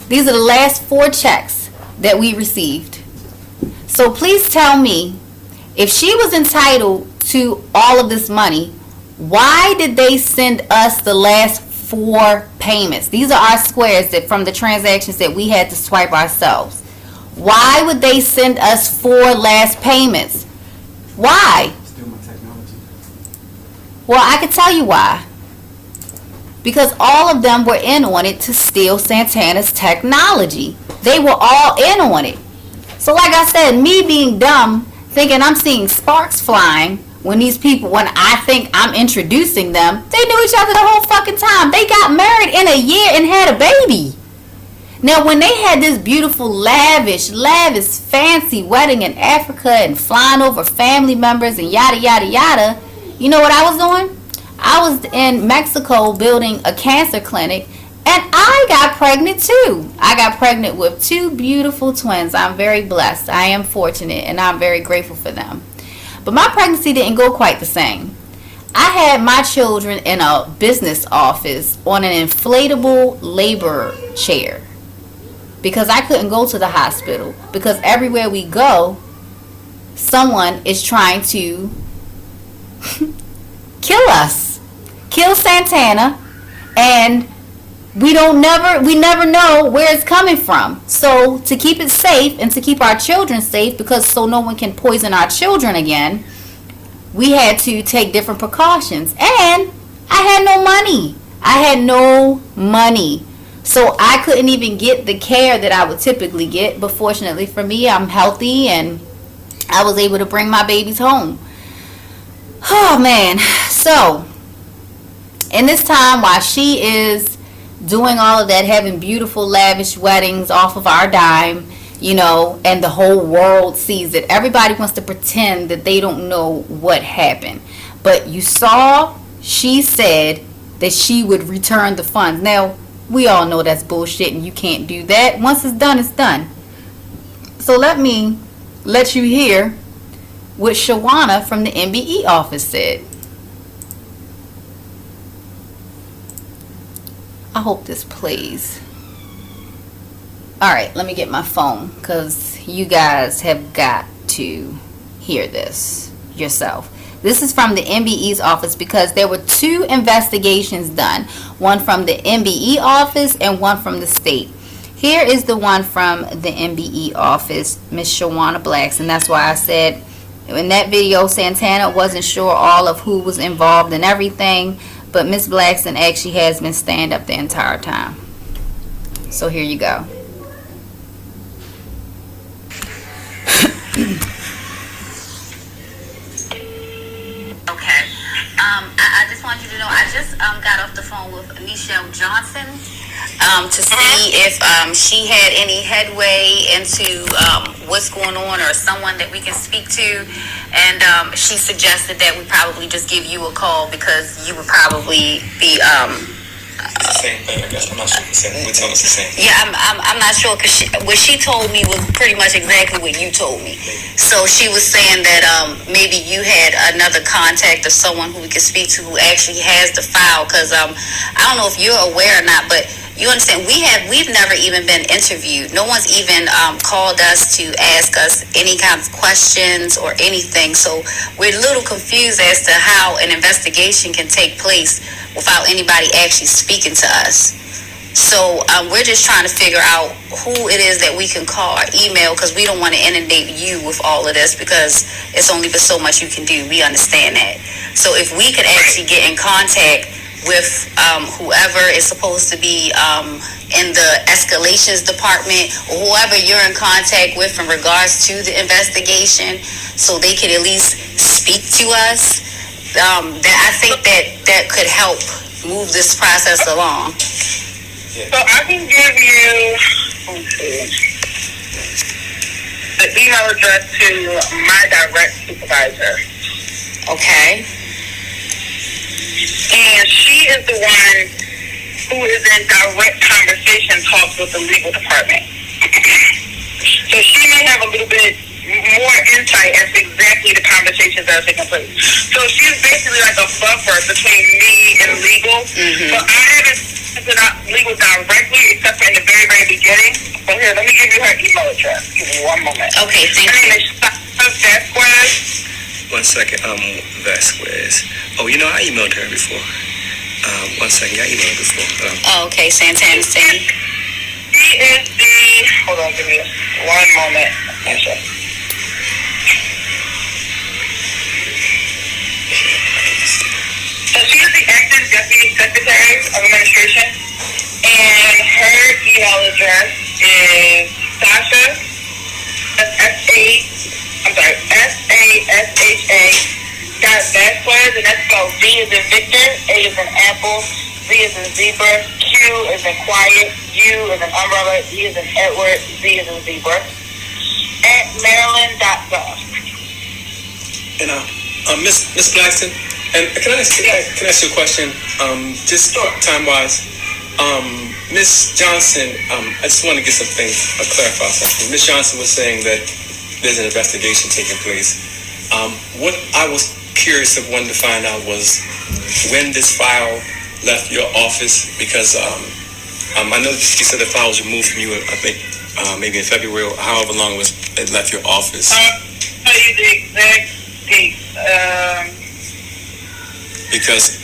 These are the last 4 checks that we received. So please tell me, if she was entitled to all of this money, why did they send us the last 4 payments? These are our squares that from the transactions that we had to swipe ourselves. Why would they send us 4 last payments? Why? Still my technology. Well, I can tell you why. Because all of them were in on it to steal Santana's technology. They were all in on it. So like I said, me being dumb, thinking I'm seeing sparks flying when I think I'm introducing them, they knew each other the whole fucking time. They got married in a year and had a baby. Now, when they had this beautiful, lavish, fancy wedding in Africa and flying over family members and yada, yada, yada, you know what I was doing? I was in Mexico building a cancer clinic, and I got pregnant too. I got pregnant with 2 beautiful twins. I'm very blessed. I am fortunate, and I'm very grateful for them. But my pregnancy didn't go quite the same. I had my children in a business office on an inflatable labor chair because I couldn't go to the hospital, because everywhere we go, someone is trying to kill us, kill Santana, and we never know where it's coming from. So to keep it safe and to keep our children safe, because so no one can poison our children again, we had to take different precautions. And I had no money. So I couldn't even get the care that I would typically get. But fortunately for me, I'm healthy and I was able to bring my babies home. Oh man. So in this time, while she is doing all of that, having beautiful, lavish weddings off of our dime, you know, and the whole world sees it, everybody wants to pretend that they don't know what happened. But you saw, she said that she would return the funds. Now, we all know that's bullshit and you can't do that. Once it's done, it's done. So let me let you hear what Shawana from the MBE office said. I hope this plays. Alright, let me get my phone, because you guys have got to hear this yourself. This is from the MBE's office, because there were 2 investigations done. One from the MBE office and one from the state. Here is the one from the MBE office, Miss Shawana Blacks. And that's why I said in that video, Santana wasn't sure all of who was involved and everything. But Miss Blackson actually has been stand up the entire time. So here you go. Okay. I just want you to know, I just got off the phone with Michelle Johnson to see if she had any headway into what's going on, or someone that we can speak to. And she suggested that we probably just give you a call, because you would probably be It's the same thing, I guess. I'm not sure what it's the same. yeah, I'm not sure, because what she told me was pretty much exactly what you told me. So she was saying that maybe you had another contact of someone who we could speak to who actually has the file, because I don't know if you're aware or not, but you understand, we've never even been interviewed. No one's even called us to ask us any kind of questions or anything. So we're a little confused as to how an investigation can take place without anybody actually speaking to us. So we're just trying to figure out who it is that we can call or email, because we don't want to inundate you with all of this, because it's only but so much you can do. We understand that. So if we could actually get in contact with whoever is supposed to be in the escalations department, or whoever you're in contact with in regards to the investigation, so they could at least speak to us, that I think that could help move this process along. So I can give you the email address to my direct supervisor. Okay. And she is the one who is in direct conversation talks with the legal department. So she may have a little bit more insight as to exactly the conversations that are taking place. So she's basically like a buffer between me and legal. So I haven't spoken to legal directly except for in the very, very beginning. So here, let me give you her email address. Give me one moment. Okay, thank Her name you. is Vasquez. 1 second, Vasquez. Oh, you know, I emailed her before. 1 second, I emailed her before. Oh, okay, Santana State. She is the, hold on, give me one moment. Answer. So she is the acting deputy secretary of administration, and her email address is Sasha, S-A-S-H-A .Vasquez, and that's spelled V is in Victor, A is in Apple, Z is in Zebra, Q is in Quiet, U is in Umbrella, E is in Edward, Z is in Zebra, at Maryland.gov. And Miss Blackson, and can I ask you a question? Just time-wise, Miss Johnson, I just want to get something clarify something. Miss Johnson was saying that there's an investigation taking place. What I was curious of wanting to find out was when this file left your office, because I know you said the file was removed from you, I think maybe in February or however long it left your office. I'll tell you the exact date. Because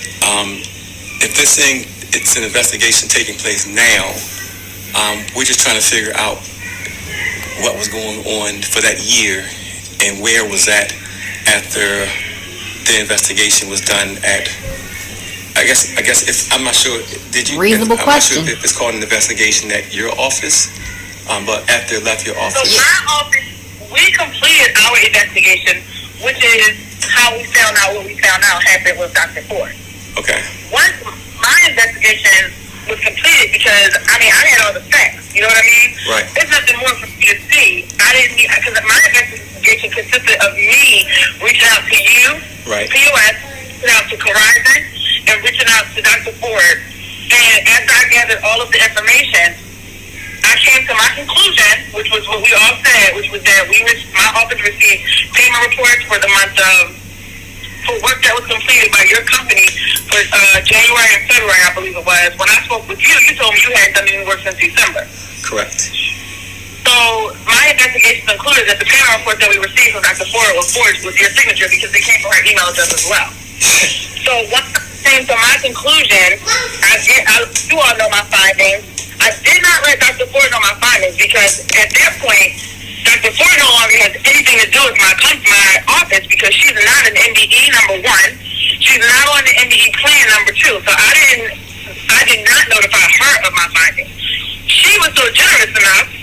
if this thing, it's an investigation taking place now, we're just trying to figure out what was going on for that year and where was that after the investigation was done at. I guess if I'm not sure. Did you? Reasonable I'm question. not sure if it's called an investigation at your office, but after it left your So office. my office, we completed our investigation, which is how we found out what we found out happened with Dr. Ford. Okay. Once my investigation was completed, because I had all the facts. You know what I mean? Right. There's nothing more for me to see. I didn't need, because my investigation consisted of me reaching out to you, Right. POS, reaching out to Corizon, and reaching out to Dr. Ford. And after I gathered all of the information, I came to my conclusion, which was what we all said, which was that my office received payment reports for the month of, for work that was completed by your company for January and February, I believe it was. When I spoke with you, you told me you hadn't done any work since December. Correct. So my investigation concluded that the payment report that we received from Dr. Ford was forged with your signature because it came from her email address as well. So once I came to my conclusion, you all know my findings. I did not let Dr. Ford know my findings because at that point, Dr. Ford no longer has anything to do with my office because she's not an NDE, number one. She's not on the NDE plan, number two. So I did not notify her of my findings. She was so generous enough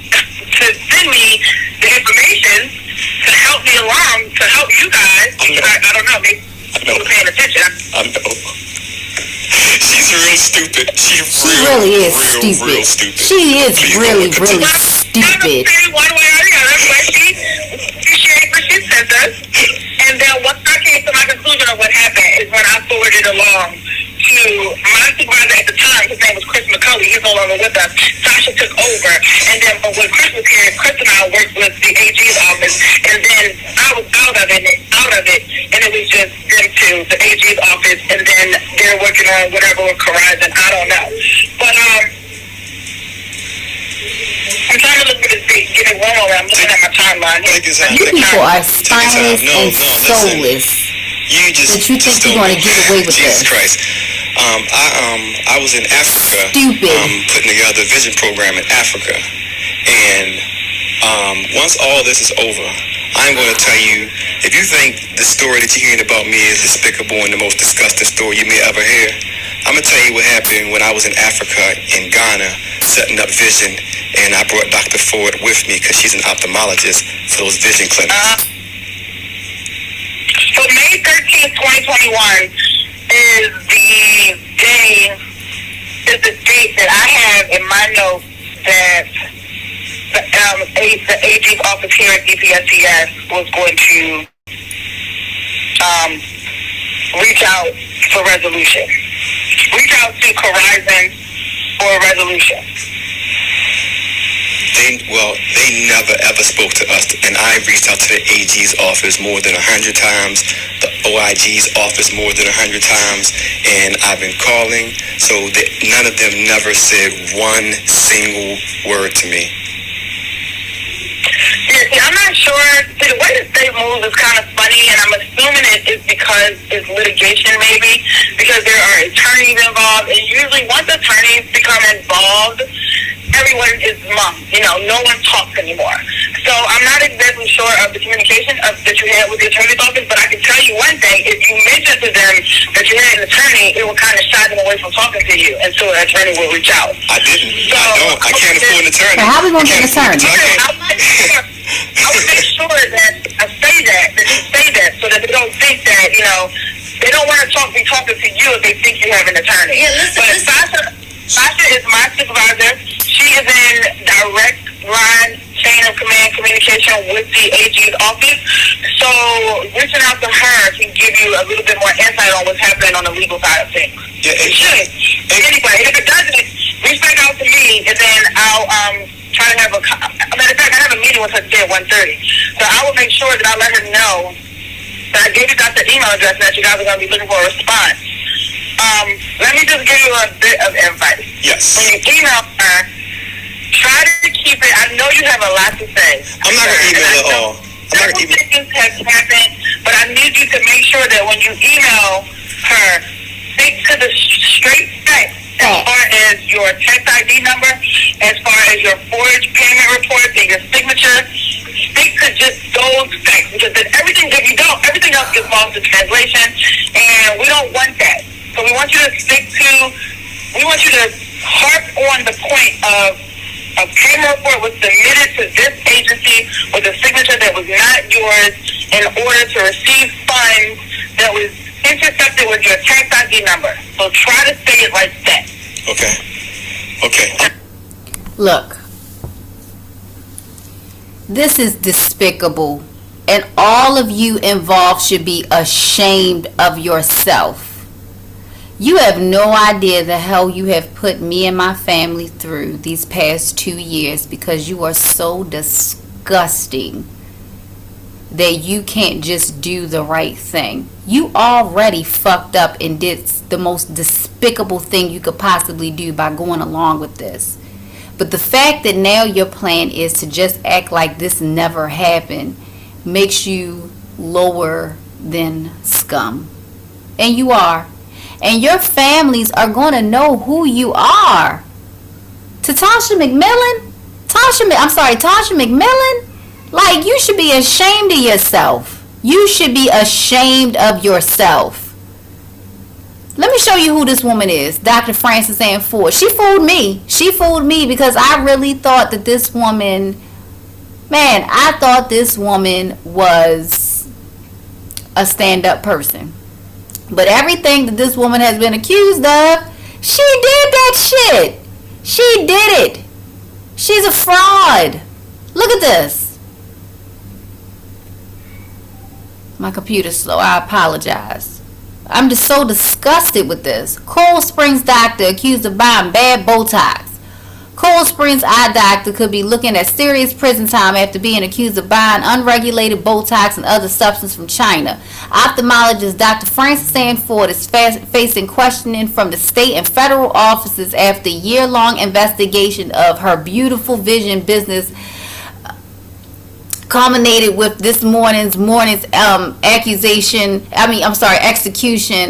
to send me the information to help me along, to help you guys. I don't know, maybe you were paying attention. I know. She's real stupid. She really is stupid. Real stupid. She is really stupid. One way or the other, but she appreciated what she sent us. And then once I came to my conclusion of what happened is when I forwarded along to my supervisor at the time. His name was Chris McCulley. He's no longer with us. Sasha took over. And then when Chris was here, Chris and I worked with the AG's office. And then I was out of it. And it was just them two, the AG's office. And then they're working on whatever with Corizon. I don't know. But, I'm trying to look at this date. Give it one more. I'm looking at my timeline here. You people are spineless and soulless. You just that you think you're going to get away with Jesus this. Christ. I was in Africa. Stupid. Putting together a vision program in Africa. And once all this is over, I'm going to tell you, if you think the story that you're hearing about me is despicable and the most disgusting story you may ever hear, I'm going to tell you what happened when I was in Africa, in Ghana, setting up vision, and I brought Dr. Ford with me because she's an ophthalmologist for those vision clinics. So May 13th, 2021 is the date that I have in my notes that the AG's office here at DPSCS was going to reach out for resolution. Reach out to Corizon for a resolution? They never ever spoke to us, and I reached out to the AG's office more than 100 times, the OIG's office more than 100 times, and I've been calling, so that none of them never said one single word to me. Yeah, see, I'm not sure. See, the way the state moves is kind of funny, and I'm assuming it is because it's litigation, maybe, because there are attorneys involved, and usually once attorneys become involved, everyone is mum. You know, no one talks anymore. So I'm not exactly sure of the communication that you had with the attorney's office, but I can tell you one thing. If you mention to them that you had an attorney, it will kind of shy them away from talking to you until an attorney will reach out. I didn't. So, I can't afford an attorney. So how we going to get an attorney? I would make sure that I say that you say that, so that they don't think that, you know, they don't want to be talking to you if they think you have an attorney. Yeah, listen. Sasha is my supervisor. She is in direct line chain of command communication with the AG's office. So reaching out to her can give you a little bit more insight on what's happening on the legal side of things. Yeah, it should. Anyway, if it doesn't, reach back out to me, and then I'll try to have matter of fact, I have a meeting with her today at 1:30. So I will make sure that I let her know that I gave you guys the email address and that you guys are going to be looking for a response. Let me just give you a bit of advice. Yes. When you email her, try to keep it. I know you have a lot to say. I'm not going to email at all. Several things have happened, but I need you to make sure that when you email her, stick to the straight facts as far as your tax ID number, as far as your forged payment reports and your signature. Stick to just those facts, because then everything, if you don't, everything else gets lost in translation, and we don't want that. So we want you to harp on the point of a payment report was submitted to this agency with a signature that was not yours in order to receive funds that was intercepted with your tax ID number. So try to say it like that. Okay. Look, this is despicable, and all of you involved should be ashamed of yourself. You have no idea the hell you have put me and my family through these past 2 years, because you are so disgusting that you can't just do the right thing. You already fucked up and did the most despicable thing you could possibly do by going along with this. But the fact that now your plan is to just act like this never happened makes you lower than scum. And you are. And your families are going to know who you are. To Tasha McMillan, like, you should be ashamed of yourself. You should be ashamed of yourself. Let me show you who this woman is, Dr. Frances Ann Ford. She fooled me. She fooled me because I really thought that this woman, I thought this woman was a stand-up person. But everything that this woman has been accused of, she did that shit. She did it. She's a fraud. Look at this. My computer's slow. I apologize. I'm just so disgusted with this. Coral Springs doctor accused of buying bad Botox. Coral Springs eye doctor could be looking at serious prison time after being accused of buying unregulated Botox and other substances from China. Ophthalmologist Dr. Frances Ann Ford is facing questioning from the state and federal offices after a year-long investigation of her beautiful vision business culminated with this morning's execution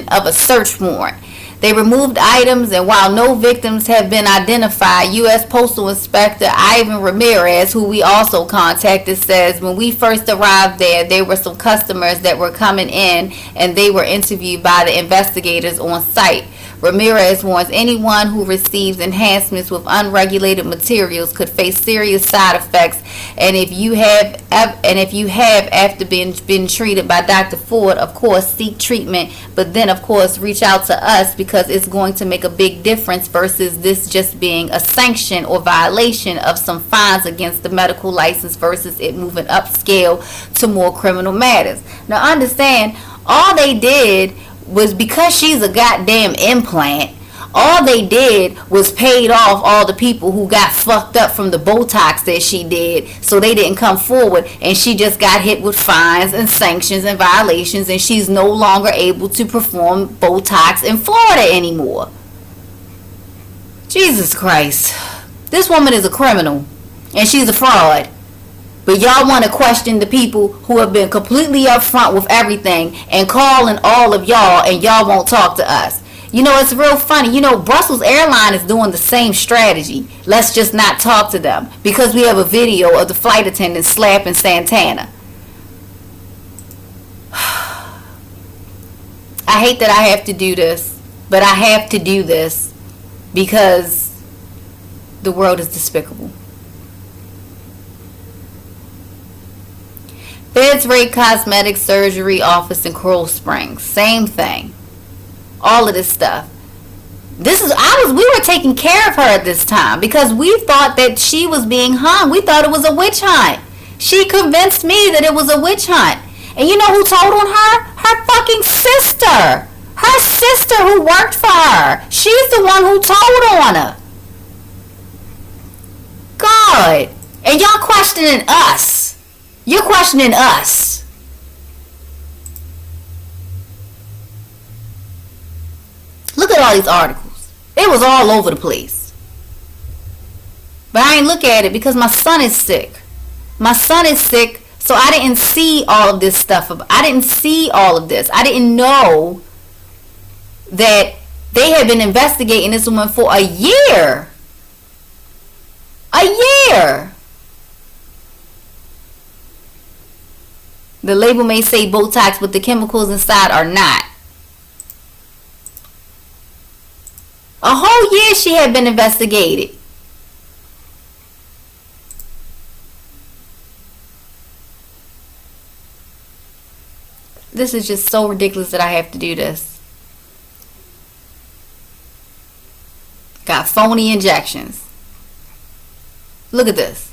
of a search warrant. They removed items, and while no victims have been identified, U.S. Postal Inspector Ivan Ramirez, who we also contacted, says when we first arrived there were some customers that were coming in, and they were interviewed by the investigators on site. Ramirez warns anyone who receives enhancements with unregulated materials could face serious side effects, and if you have after been treated by Dr. Ford, of course seek treatment, but then of course reach out to us, because it's going to make a big difference versus this just being a sanction or violation of some fines against the medical license versus it moving upscale to more criminal matters. Now understand, all they did was, because she's a goddamn implant, All they did was paid off all the people who got fucked up from the Botox that she did, so they didn't come forward, and she just got hit with fines and sanctions and violations, and she's no longer able to perform Botox in Florida anymore. Jesus Christ. This woman is a criminal, and she's a fraud. But y'all want to question the people who have been completely upfront with everything and calling all of y'all, and y'all won't talk to us. You know, it's real funny. You know, Brussels Airlines is doing the same strategy. Let's just not talk to them, because we have a video of the flight attendant slapping Santana. I hate that I have to do this, but I have to do this because the world is despicable. Feds raid cosmetic surgery office in Coral Springs. Same thing. All of this stuff. We were taking care of her at this time because we thought that she was being hung. We thought it was a witch hunt. She convinced me that it was a witch hunt. And you know who told on her? Her fucking sister. Her sister who worked for her. She's the one who told on her. God. And y'all questioning us. You're questioning us. Look at all these articles. It was all over the place. But I ain't look at it because my son is sick. My son is sick, so I didn't see all of this stuff. I didn't see all of this. I didn't know that they had been investigating this woman for a year. A year. The label may say Botox, but the chemicals inside are not. A whole year she had been investigated. This is just so ridiculous that I have to do this. Got phony injections. Look at this.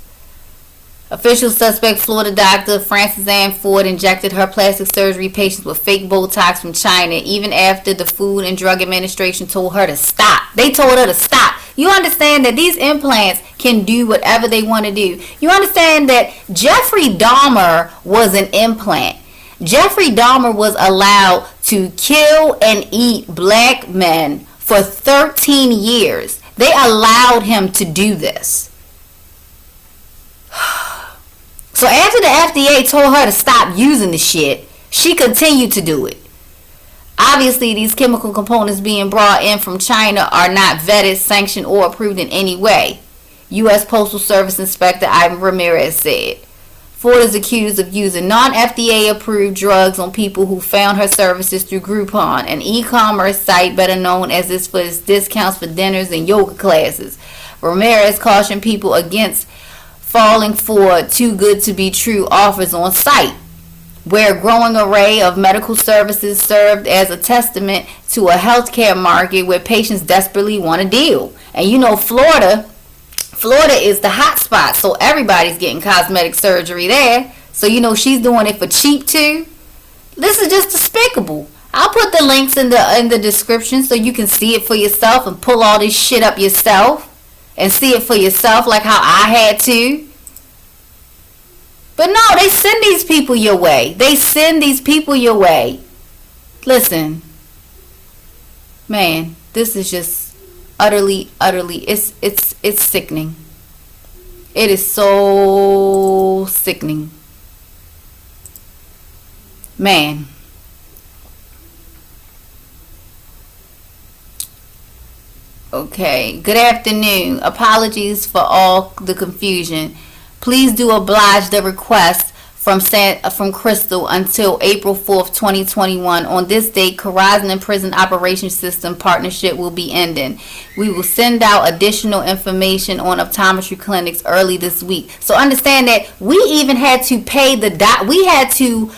Official suspect Florida doctor Frances Ann Ford injected her plastic surgery patients with fake Botox from China even after the Food and Drug Administration told her to stop. They told her to stop. You understand that these implants can do whatever they want to do. You understand that Jeffrey Dahmer was an implant. Jeffrey Dahmer was allowed to kill and eat black men for 13 years. They allowed him to do this. So after the FDA told her to stop using the shit, she continued to do it. Obviously, these chemical components being brought in from China are not vetted, sanctioned, or approved in any way, U.S. Postal Service Inspector Ivan Ramirez said. Ford is accused of using non-FDA approved drugs on people who found her services through Groupon, an e-commerce site better known as this for its discounts for dinners and yoga classes. Ramirez cautioned people against falling for too good to be true offers on site, where a growing array of medical services served as a testament to a healthcare market where patients desperately want a deal. And you know, Florida is the hot spot, so everybody's getting cosmetic surgery there. So you know she's doing it for cheap too. This is just despicable. I'll put the links in the description so you can see it for yourself and pull all this shit up yourself and see it for yourself like how I had to. But no, they send these people your way. They send these people your way. Listen, man, this is just utterly, it's sickening. It is so sickening. Man. Okay, good afternoon. Apologies for all the confusion. Please do oblige the request from Crystal until April 4th, 2021. On this date, Corazon Prison Operations System partnership will be ending. We will send out additional information on optometry clinics early this week. So understand that we even had to pay we had to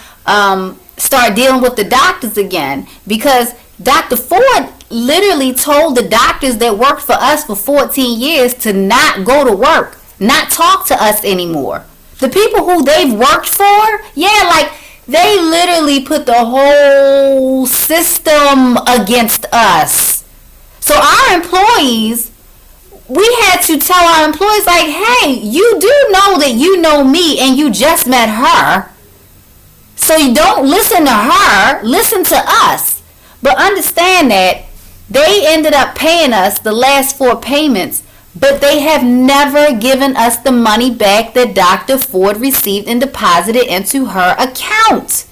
start dealing with the doctors again, because Dr. Ford literally told the doctors that worked for us for 14 years to not go to work, not talk to us anymore. The people who they've worked for, yeah, like they literally put the whole system against us. So our employees, we had to tell our employees, like, hey, you do know that you know me and you just met her. So you don't listen to her, listen to us. But understand that they ended up paying us the last 4 payments, but they have never given us the money back that Dr. Ford received and deposited into her account.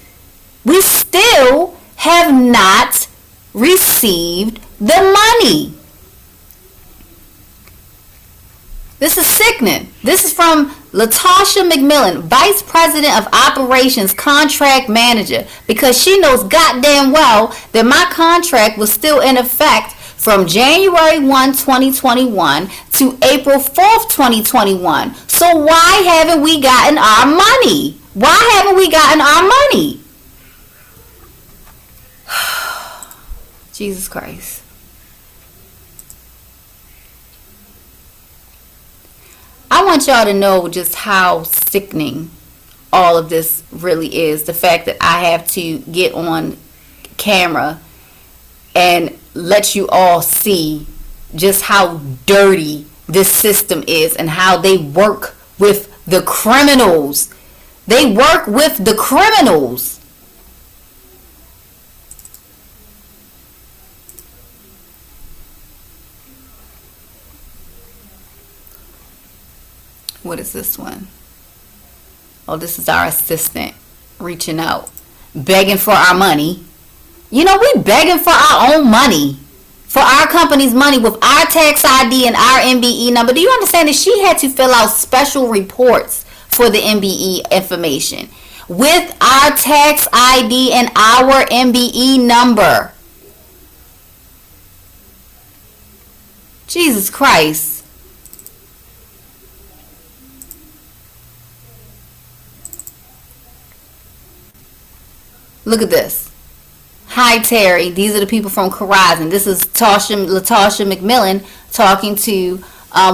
We still have not received the money. This is sickening. This is from Latasha McMillan, Vice President of Operations Contract Manager, because she knows goddamn well that my contract was still in effect from January 1, 2021 to April 4th, 2021. So why haven't we gotten our money? Why haven't we gotten our money? Jesus Christ. I want y'all to know just how sickening all of this really is. The fact that I have to get on camera and let you all see just how dirty this system is and how they work with the criminals. They work with the criminals. What is this one? Oh, this is our assistant reaching out, begging for our money. You know, we begging for our own money, for our company's money with our tax ID and our MBE number. Do you understand that she had to fill out special reports for the MBE information with our tax ID and our MBE number? Jesus Christ. Look at this. Hi, Terry. These are the people from Corizon. This is Latasha McMillan talking to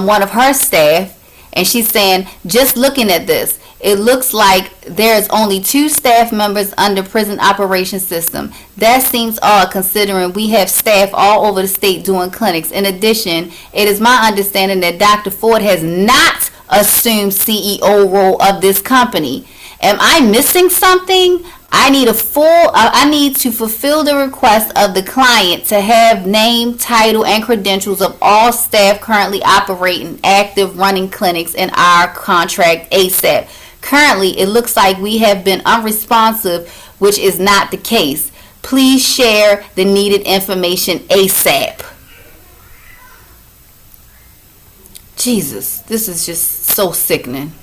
one of her staff. And she's saying, just looking at this, it looks like there's only 2 staff members under prison operations system. That seems odd considering we have staff all over the state doing clinics. In addition, it is my understanding that Dr. Ford has not assumed CEO role of this company. Am I missing something? I need to fulfill the request of the client to have name, title, and credentials of all staff currently operating active running clinics in our contract ASAP. Currently, it looks like we have been unresponsive, which is not the case. Please share the needed information ASAP. Jesus, this is just so sickening.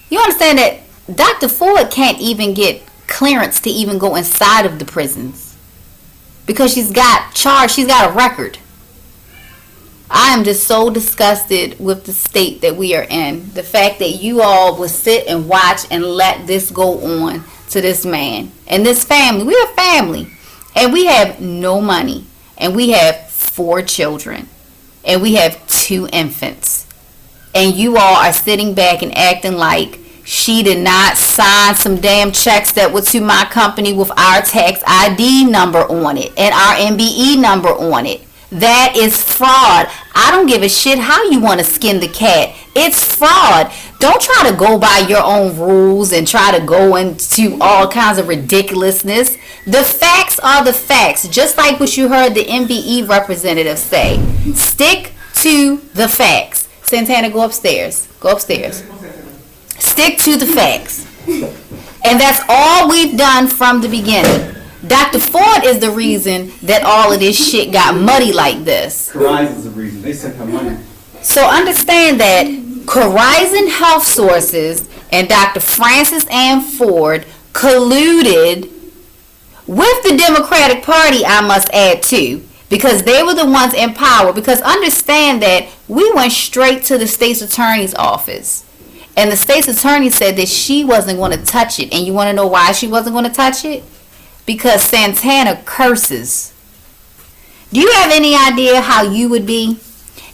You understand that Dr. Ford can't even get clearance to even go inside of the prisons because she's got a record. I am just so disgusted with the state that we are in. The fact that you all will sit and watch and let this go on to this man and this family. We're a family and we have no money and we have 4 children and we have 2 infants. And you all are sitting back and acting like she did not sign some damn checks that were to my company with our tax ID number on it and our MBE number on it. That is fraud. I don't give a shit how you want to skin the cat. It's fraud. Don't try to go by your own rules and try to go into all kinds of ridiculousness. The facts are the facts. Just like what you heard the MBE representative say. Stick to the facts. Santana, go upstairs. Go upstairs. Stick to the facts. And that's all we've done from the beginning. Dr. Ford is the reason that all of this shit got muddy like this. Corizon is the reason. They sent her money. So understand that Corizon Health Sources and Dr. Francis Ann Ford colluded with the Democratic Party, I must add too, because they were the ones in power. Because understand that we went straight to the state's attorney's office. And the state's attorney said that she wasn't going to touch it. And you want to know why she wasn't going to touch it? Because Santana curses. Do you have any idea how you would be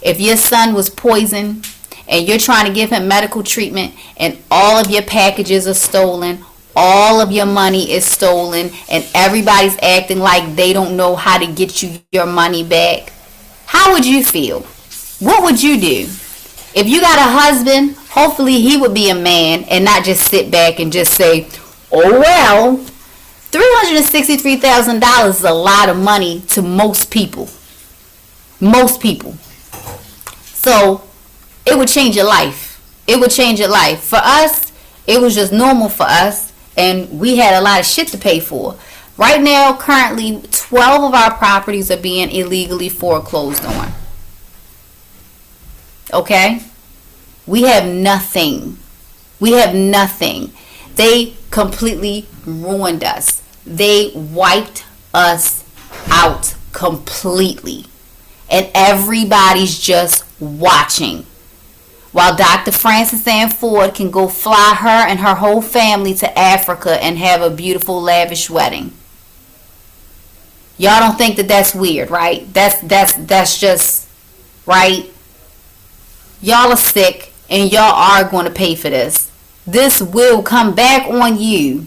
if your son was poisoned and you're trying to give him medical treatment and all of your packages are stolen, all of your money is stolen, and everybody's acting like they don't know how to get you your money back, how would you feel? What would you do? If you got a husband, hopefully he would be a man and not just sit back and just say, oh well, $363,000 is a lot of money to most people. Most people. So it would change your life. It would change your life. For us, it was just normal for us, and we had a lot of shit to pay for. Right now, currently, 12 of our properties are being illegally foreclosed on. Okay? We have nothing. We have nothing. They completely ruined us. They wiped us out completely. And everybody's just watching. While Dr. Frances Ann Ford can go fly her and her whole family to Africa and have a beautiful, lavish wedding. Y'all don't think that that's weird, right? That's just, right? Y'all are sick and y'all are going to pay for this. This will come back on you.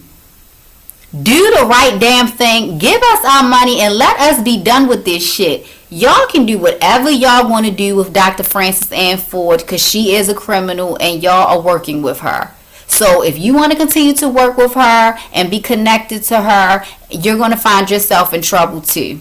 Do the right damn thing. Give us our money and let us be done with this shit. Y'all can do whatever y'all want to do with Dr. Frances Ann Ford because she is a criminal and y'all are working with her. So if you want to continue to work with her and be connected to her, you're going to find yourself in trouble too.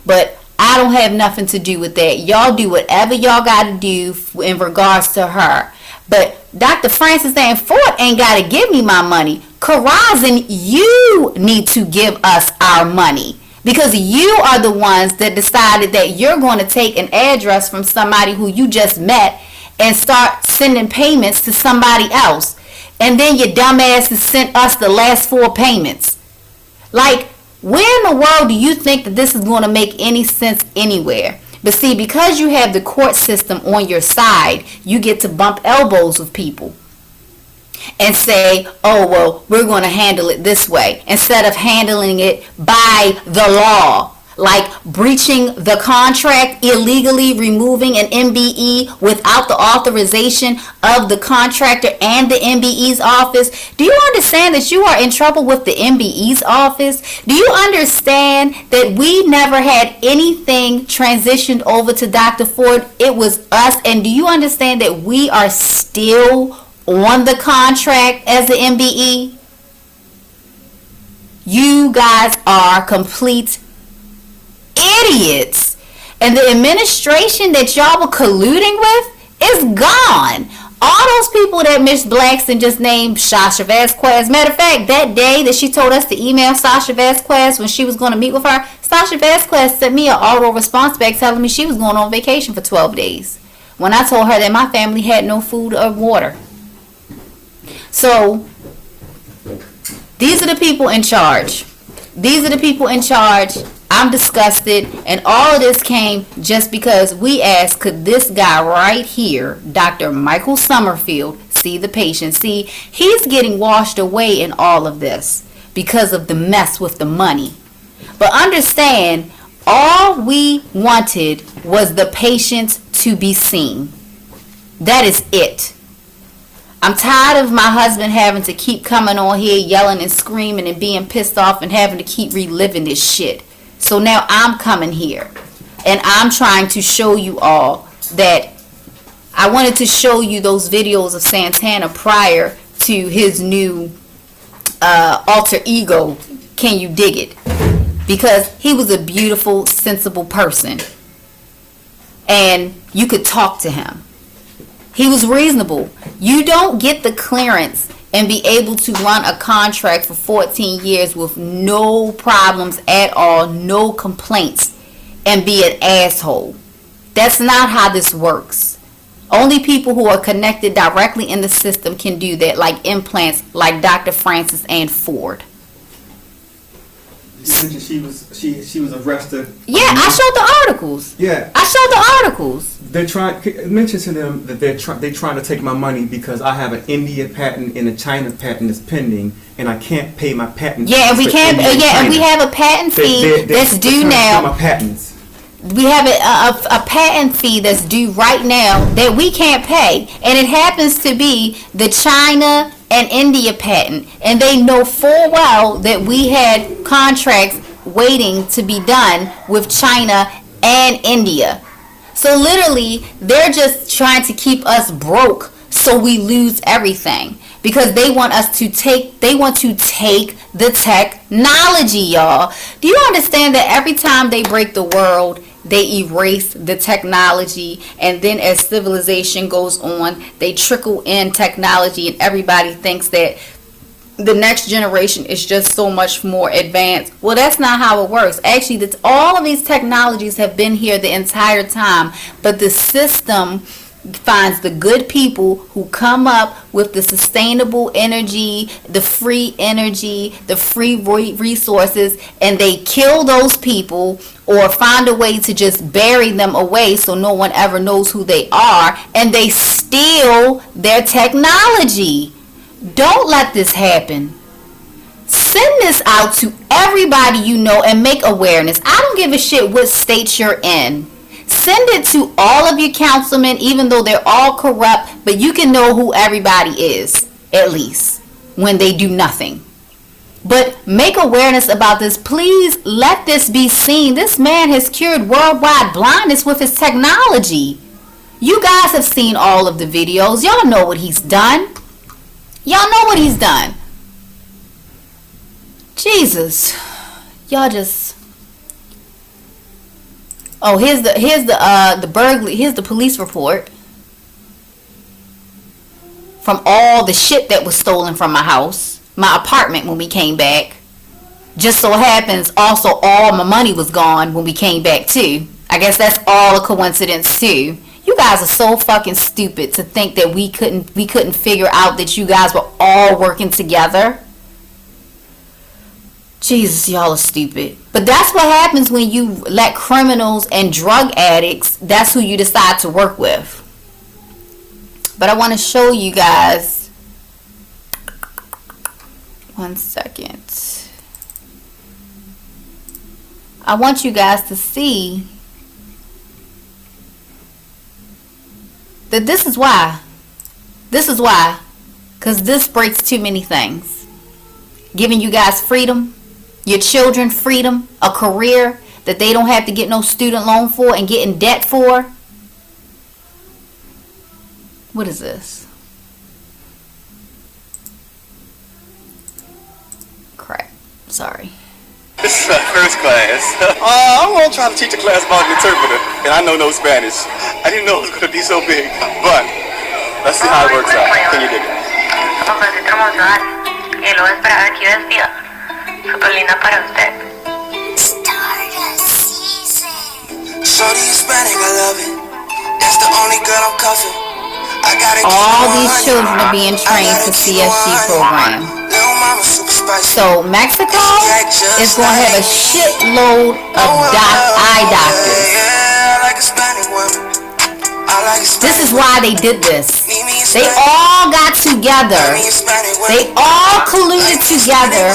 But I don't have nothing to do with that. Y'all do whatever y'all got to do in regards to her. But Dr. Frances Ann Ford ain't got to give me my money. Corazon, you need to give us our money. Because you are the ones that decided that you're going to take an address from somebody who you just met and start sending payments to somebody else. And then your dumbasses sent us the last 4 payments. Like, where in the world do you think that this is going to make any sense anywhere? But see, because you have the court system on your side, you get to bump elbows with people and say, oh, well, we're going to handle it this way, instead of handling it by the law. Like breaching the contract, illegally removing an MBE without the authorization of the contractor and the MBE's office. Do you understand that you are in trouble with the MBE's office? Do you understand that we never had anything transitioned over to Dr. Ford? It was us. And do you understand that we are still on the contract as the MBE? You guys are complete idiots. And the administration that y'all were colluding with is gone. All those people that Miss Blackson just named Sasha Vasquez. Matter of fact, that day that she told us to email Sasha Vasquez when she was going to meet with her, Sasha Vasquez sent me an auto response back telling me she was going on vacation for 12 days. When I told her that my family had no food or water. So, these are the people in charge. These are the people in charge. I'm disgusted, and all of this came just because we asked, could this guy right here, Dr. Michael Summerfield, see the patient? See, he's getting washed away in all of this because of the mess with the money. But understand, all we wanted was the patient to be seen. That is it. I'm tired of my husband having to keep coming on here yelling and screaming and being pissed off and having to keep reliving this shit. So now I'm coming here and I'm trying to show you all that I wanted to show you those videos of Santana prior to his new alter ego, Can You Dig It? Because he was a beautiful, sensible person. And you could talk to him. He was reasonable. You don't get the clearance and be able to run a contract for 14 years with no problems at all, no complaints, and be an asshole. That's not how this works. Only people who are connected directly in the system can do that, like implants, like Dr. Frances Ann Ford. You mentioned she was arrested. Yeah, I showed the articles. Yeah, I showed the articles. They're trying. Mention to them that they're trying to take my money because I have an India patent and a China patent that's pending, and I can't pay my patent. Yeah, and we can't. And we have a patent fee that's due now. My patents. We have a patent fee that's due right now that we can't pay. And it happens to be the China and India patent. And they know full well that we had contracts waiting to be done with China and India. So literally, they're just trying to keep us broke so we lose everything. Because they want to take the technology, y'all. Do you understand that every time they break the world, they erase the technology, and then as civilization goes on, they trickle in technology, and everybody thinks that the next generation is just so much more advanced. Well, that's not how it works. Actually, all of these technologies have been here the entire time, but the system finds the good people who come up with the sustainable energy, the free resources, and they kill those people or find a way to just bury them away so no one ever knows who they are, and they steal their technology. Don't let this happen. Send this out to everybody you know and make awareness. I don't give a shit what state you're in. Send it to all of your councilmen, even though they're all corrupt, but you can know who everybody is, at least, when they do nothing. But make awareness about this. Please let this be seen. This man has cured worldwide blindness with his technology. You guys have seen all of the videos. Y'all know what he's done. Y'all know what he's done. Jesus. Y'all just... Oh, here's the burglary. Here's the police report from all the shit that was stolen from my house, my apartment when we came back. Just so happens, also all my money was gone when we came back too. I guess that's all a coincidence too. You guys are so fucking stupid to think that we couldn't figure out that you guys were all working together. Jesus, y'all are stupid. But that's what happens when you let criminals and drug addicts, that's who you decide to work with. But I want to show you guys. 1 second. I want you guys to see that this is why. This is why. Because this breaks too many things. Giving you guys freedom. Your children freedom, a career that they don't have to get no student loan for and get in debt for. What is this? Crap. Sorry. This is first class. I'm gonna try to teach a class about an interpreter, and I know no Spanish. I didn't know it was gonna be so big, but let's see how it works out. Can you dig it? Super linda para usted. All these children are being trained for CSG program. So Mexico is going to have a shitload of eye doctors. This is why they did this. They all got together. They all colluded together.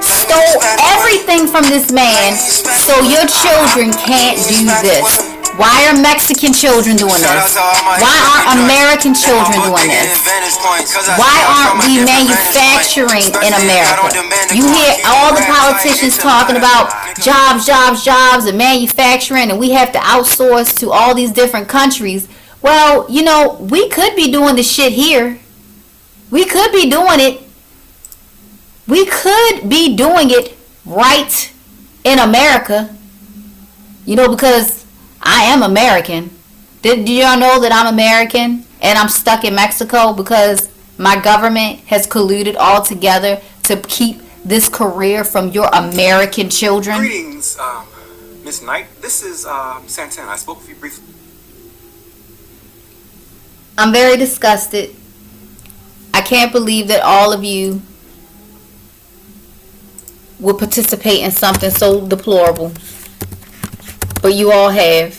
Stole everything from this man so your children can't do this. Why are Mexican children doing this? Why aren't American children doing this? Why aren't we manufacturing in America? You hear all the politicians talking about jobs, jobs, jobs, and manufacturing, and we have to outsource to all these different countries. Well, you know, we could be doing the shit here. We could be doing it. We could be doing it right in America. You know, because I am American. Did y'all know that I'm American and I'm stuck in Mexico because my government has colluded all together to keep this career from your American children? Greetings, Miss Knight. This is Santana. I spoke with you briefly. I'm very disgusted. I can't believe that all of you would participate in something so deplorable. But you all have.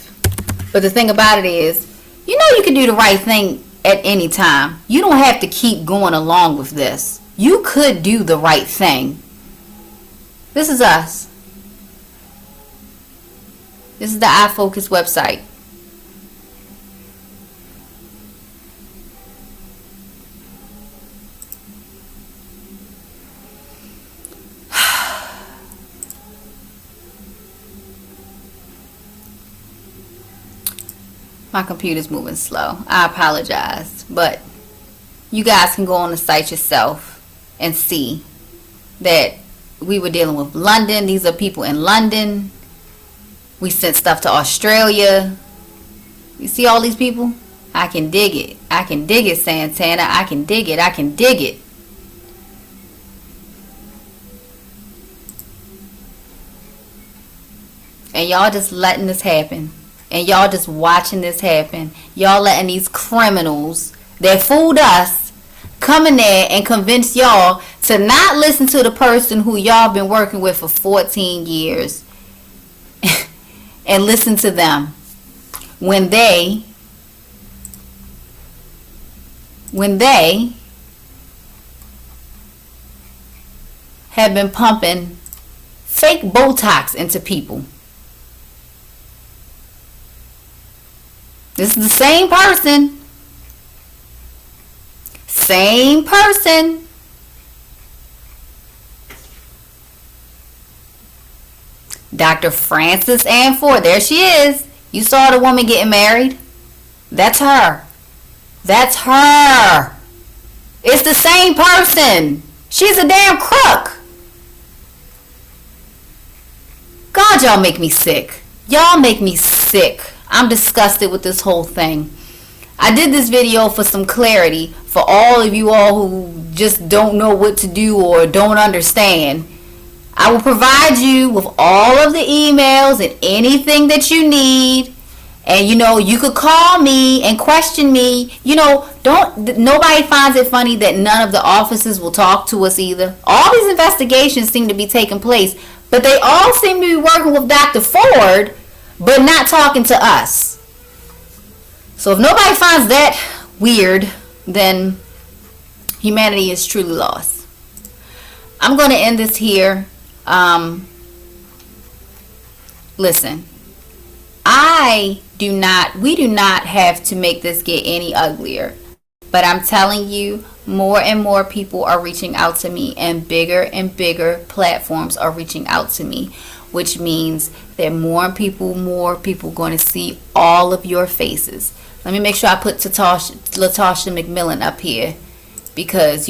But the thing about it is, you know you can do the right thing at any time. You don't have to keep going along with this. You could do the right thing. This is us. This is the iFocus website. My computer's moving slow. I apologize, but you guys can go on the site yourself and see that we were dealing with London. These are people in London. We sent stuff to Australia. You see all these people? I can dig it. I can dig it, Santana. I can dig it. I can dig it. And y'all just letting this happen. And y'all just watching this happen. Y'all letting these criminals that fooled us come in there and convince y'all to not listen to the person who y'all been working with for 14 years and listen to them when they have been pumping fake Botox into people. This is the same person. Same person. Dr. Frances Ann Ford. There she is. You saw the woman getting married? That's her. That's her. It's the same person. She's a damn crook. God, y'all make me sick. Y'all make me sick. I'm disgusted with this whole thing. I did this video for some clarity for all of you all who just don't know what to do or don't understand. I will provide you with all of the emails and anything that you need. And you could call me and question me. Nobody finds it funny that none of the officers will talk to us either. All these investigations seem to be taking place, but they all seem to be working with Dr. Ford, but not talking to us. So if nobody finds that weird, then humanity is truly lost. I'm going to end this here. Listen, we do not have to make this get any uglier. But I'm telling you, more and more people are reaching out to me, and bigger platforms are reaching out to me, which means that more people going to see all of your faces. Let me make sure I put Latasha McMillan up here, because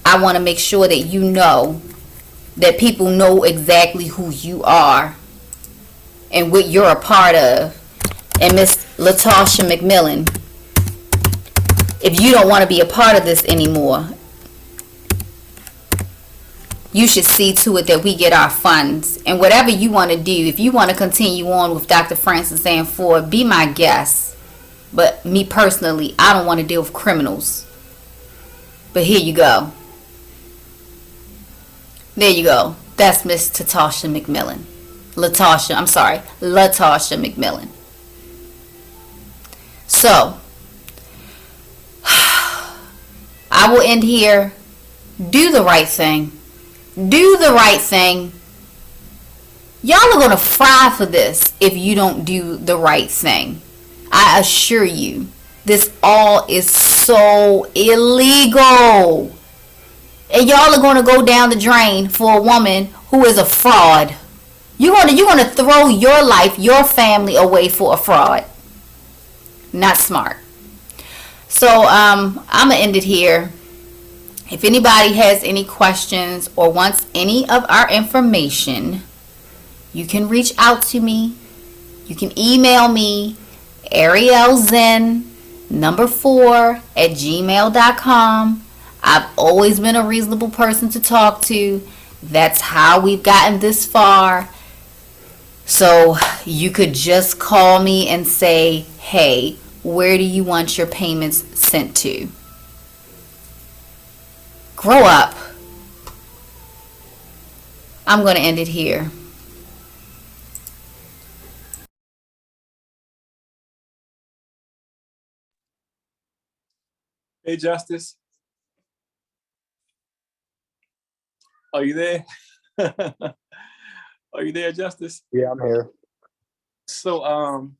I want to make sure that that people know exactly who you are and what you're a part of. And Miss Latasha McMillan, if you don't want to be a part of this anymore, you should see to it that we get our funds. And whatever you want to do, if you want to continue on with Dr. Frances Ann Ford, be my guest. But me personally, I don't want to deal with criminals. But here you go. There you go. That's Miss Latasha McMillan. Latasha McMillan. So, I will end here. Do the right thing. Do the right thing. Y'all are going to fry for this if you don't do the right thing. I assure you, this all is so illegal. And y'all are going to go down the drain for a woman who is a fraud. You're going to throw your life, your family away for a fraud. Not smart. So I'm going to end it here. If anybody has any questions or wants any of our information, you can reach out to me. You can email me, arielzen4@gmail.com. I've always been a reasonable person to talk to. That's how we've gotten this far. So you could just call me and say, hey, where do you want your payments sent to? Grow up. I'm going to end it here. Hey, Justice. Are you there? Are you there, Justice? Yeah, I'm here. So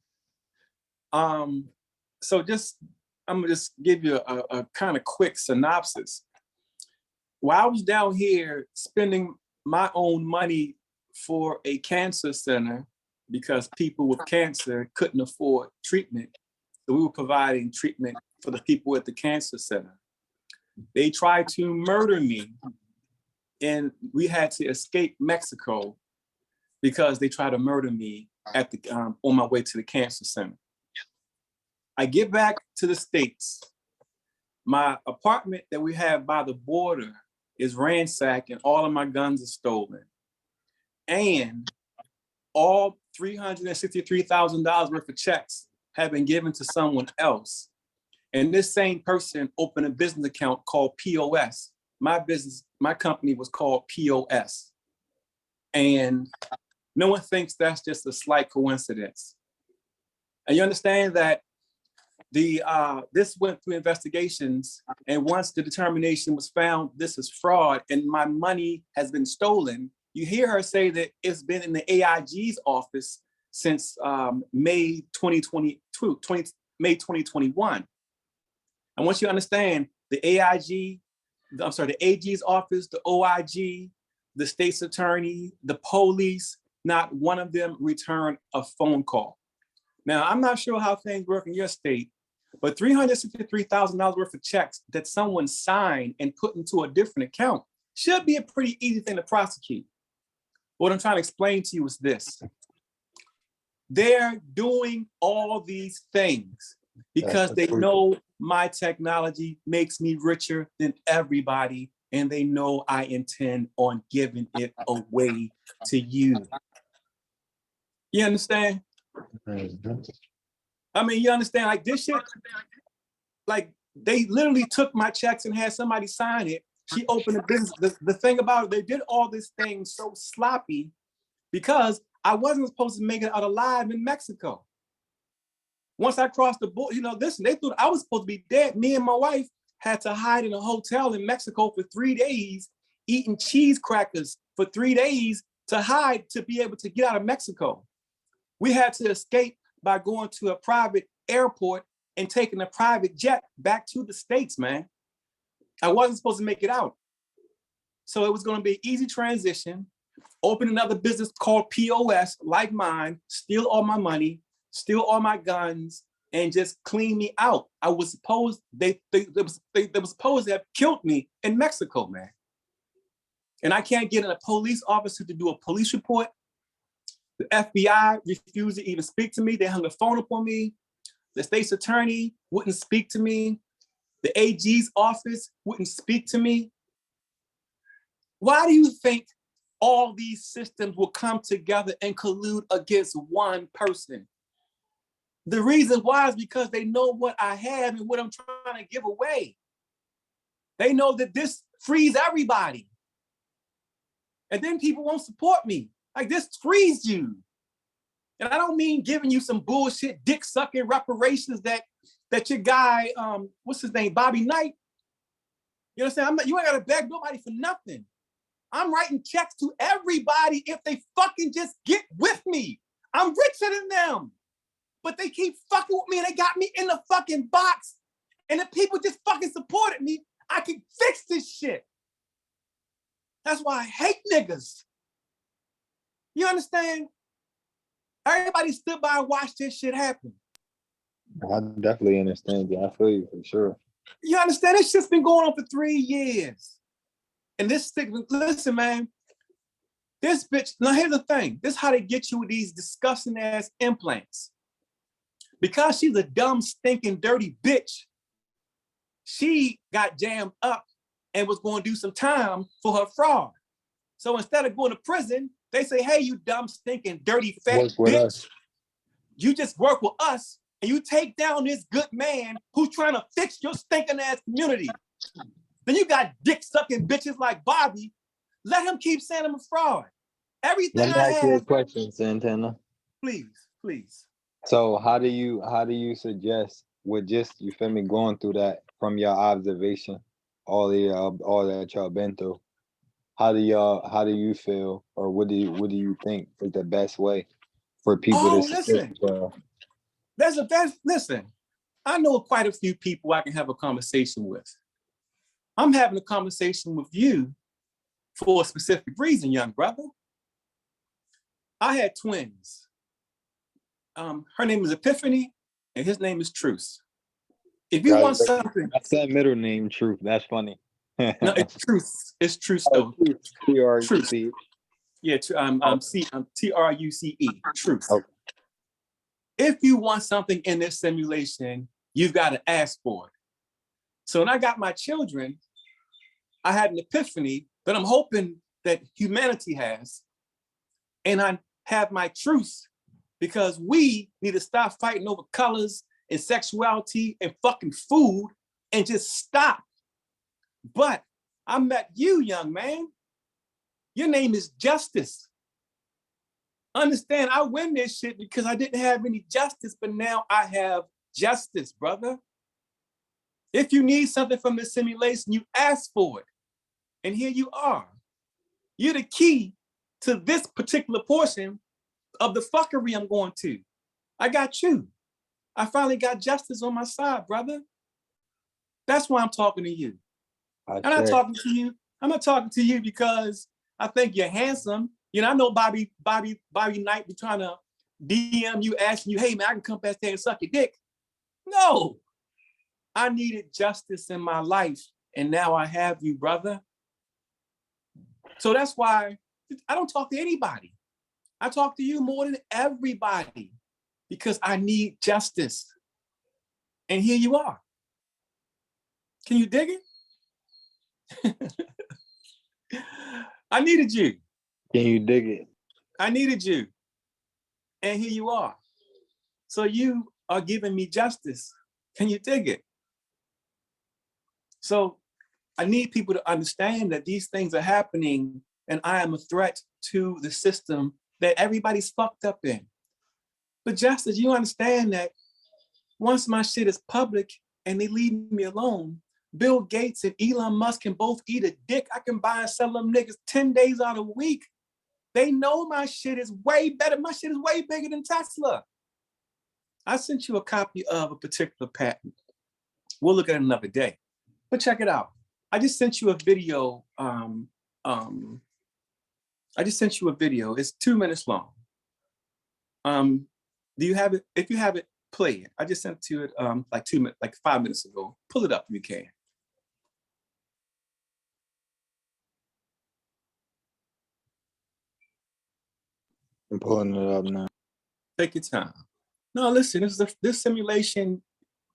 so just I'm gonna just give you a kind of quick synopsis. While I was down here spending my own money for a cancer center because people with cancer couldn't afford treatment, so we were providing treatment for the people at the cancer center. They tried to murder me, and we had to escape Mexico because they tried to murder me at the on my way to the cancer center. I get back to the States. My apartment that we have by the border is ransacked and all of my guns are stolen. And all $363,000 worth of checks have been given to someone else. And this same person opened a business account called POS. My company was called POS. And no one thinks that's just a slight coincidence. And you understand that this went through investigations, and once the determination was found, this is fraud and my money has been stolen. You hear her say that it's been in the AIG's office since May 2021. And once you understand the the AG's office, the OIG, the state's attorney, the police, not one of them returned a phone call. Now, I'm not sure how things work in your state, but $363,000 worth of checks that someone signed and put into a different account should be a pretty easy thing to prosecute. What I'm trying to explain to you is this. They're doing all these things because they know my technology makes me richer than everybody, and they know I intend on giving it away to you. You understand? I mean, you understand, like this shit, like they literally took my checks and had somebody sign it. She opened a business. The thing about it, they did all this thing so sloppy because I wasn't supposed to make it out alive in Mexico. Once I crossed the border, listen, they thought I was supposed to be dead. Me and my wife had to hide in a hotel in Mexico for 3 days, eating cheese crackers for 3 days to hide to be able to get out of Mexico. We had to escape by going to a private airport and taking a private jet back to the States, man. I wasn't supposed to make it out. So it was going to be an easy transition, open another business called POS, like mine, steal all my money, steal all my guns, and just clean me out. I was supposed, they were supposed to have killed me in Mexico, man. And I can't get a police officer to do a police report. The FBI refused to even speak to me. They hung the phone up on me. The state's attorney wouldn't speak to me. The AG's office wouldn't speak to me. Why do you think all these systems will come together and collude against one person? The reason why is because they know what I have and what I'm trying to give away. They know that this frees everybody. And then people won't support me. Like, this frees you. And I don't mean giving you some bullshit dick sucking reparations that your guy, what's his name, Bobby Knight. You know what I'm saying? You ain't gotta beg nobody for nothing. I'm writing checks to everybody if they fucking just get with me. I'm richer than them. But they keep fucking with me and they got me in the fucking box. And if people just fucking supported me, I could fix this shit. That's why I hate niggas. You understand? Everybody stood by and watched this shit happen. I definitely understand you. I feel you for sure. You understand? This shit's been going on for 3 years. And this thing, listen, man, this bitch, now here's the thing. This is how they get you with these disgusting ass implants. Because she's a dumb, stinking, dirty bitch, she got jammed up and was going to do some time for her fraud. So instead of going to prison, they say, hey, you dumb, stinking, dirty, fat bitch, you just work with us and you take down this good man who's trying to fix your stinking ass community. Then you got dick sucking bitches like Bobby. Let him keep saying I'm a fraud. Everything Let me ask you a question, Santana. Please. So how do you suggest with just, you feel me, going through that from your observation, all that y'all been through, how do you feel, or what do you think is the best way for people to listen. Listen, I know quite a few people I can have a conversation with. I'm having a conversation with you for a specific reason, young brother. I had twins. Her name is Epiphany, and his name is Truth. If you want something, that's that middle name, Truth. That's funny. No, it's Truth. It's Truth. Oh, Truth. T-R-U-C. Yeah, T-R-U-C-E. Truth. Okay. If you want something in this simulation, you've got to ask for it. So when I got my children, I had an epiphany that I'm hoping that humanity has. And I have my truth, because we need to stop fighting over colors and sexuality and fucking food and just stop. But I met you, young man. Your name is Justice. Understand, I win this shit because I didn't have any justice, but now I have justice, brother. If you need something from the simulation, you ask for it. And here you are. You're the key to this particular portion of the fuckery I'm going to. I got you. I finally got justice on my side, brother. That's why I'm talking to you. I'm not talking to you. I'm not talking to you because I think you're handsome. You know, I know Bobby Knight be trying to DM you, asking you, hey man, I can come past there and suck your dick. No, I needed justice in my life, and now I have you, brother. So that's why I don't talk to anybody. I talk to you more than everybody because I need justice. And here you are. Can you dig it? I needed you. Can you dig it? I needed you. And here you are. So you are giving me justice. Can you dig it? So I need people to understand that these things are happening and I am a threat to the system that everybody's fucked up in. But Justice, you understand that once my shit is public and they leave me alone, Bill Gates and Elon Musk can both eat a dick. I can buy and sell them niggas 10 days out of a week. They know my shit is way better. My shit is way bigger than Tesla. I sent you a copy of a particular patent. We'll look at it another day. But check it out. I just sent you a video. It's 2 minutes long. Do you have it? If you have it, play it. I just sent it to you like 5 minutes ago. Pull it up if you can. I'm pulling it up now. Take your time. No, listen, this simulation,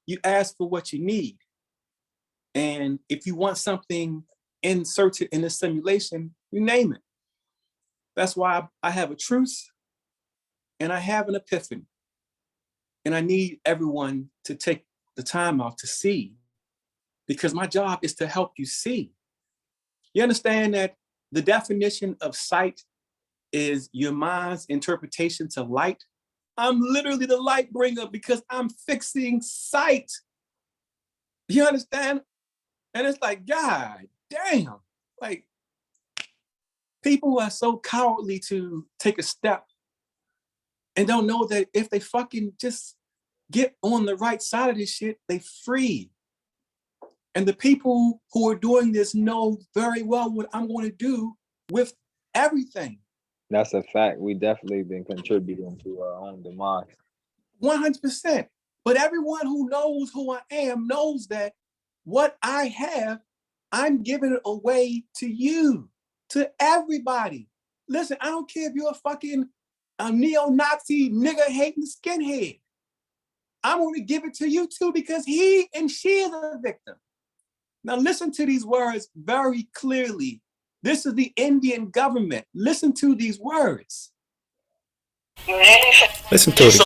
you ask for what you need. And if you want something inserted in this simulation, you name it. That's why I have a truce and I have an epiphany. And I need everyone to take the time out to see, because my job is to help you see. You understand that the definition of sight is your mind's interpretation to light? I'm literally the light bringer because I'm fixing sight. You understand? And it's like, God damn, like people are so cowardly to take a step and don't know that if they fucking just get on the right side of this shit, they free. And the people who are doing this know very well what I'm going to do with everything. That's a fact. We definitely been contributing to our own demise. 100%. But everyone who knows who I am knows that what I have, I'm giving it away to you, to everybody. Listen, I don't care if you're a neo-Nazi, nigger-hating skinhead. I'm going to give it to you too because he and she is a victim. Now listen to these words very clearly. This is the Indian government. Listen to these words. Listen to it.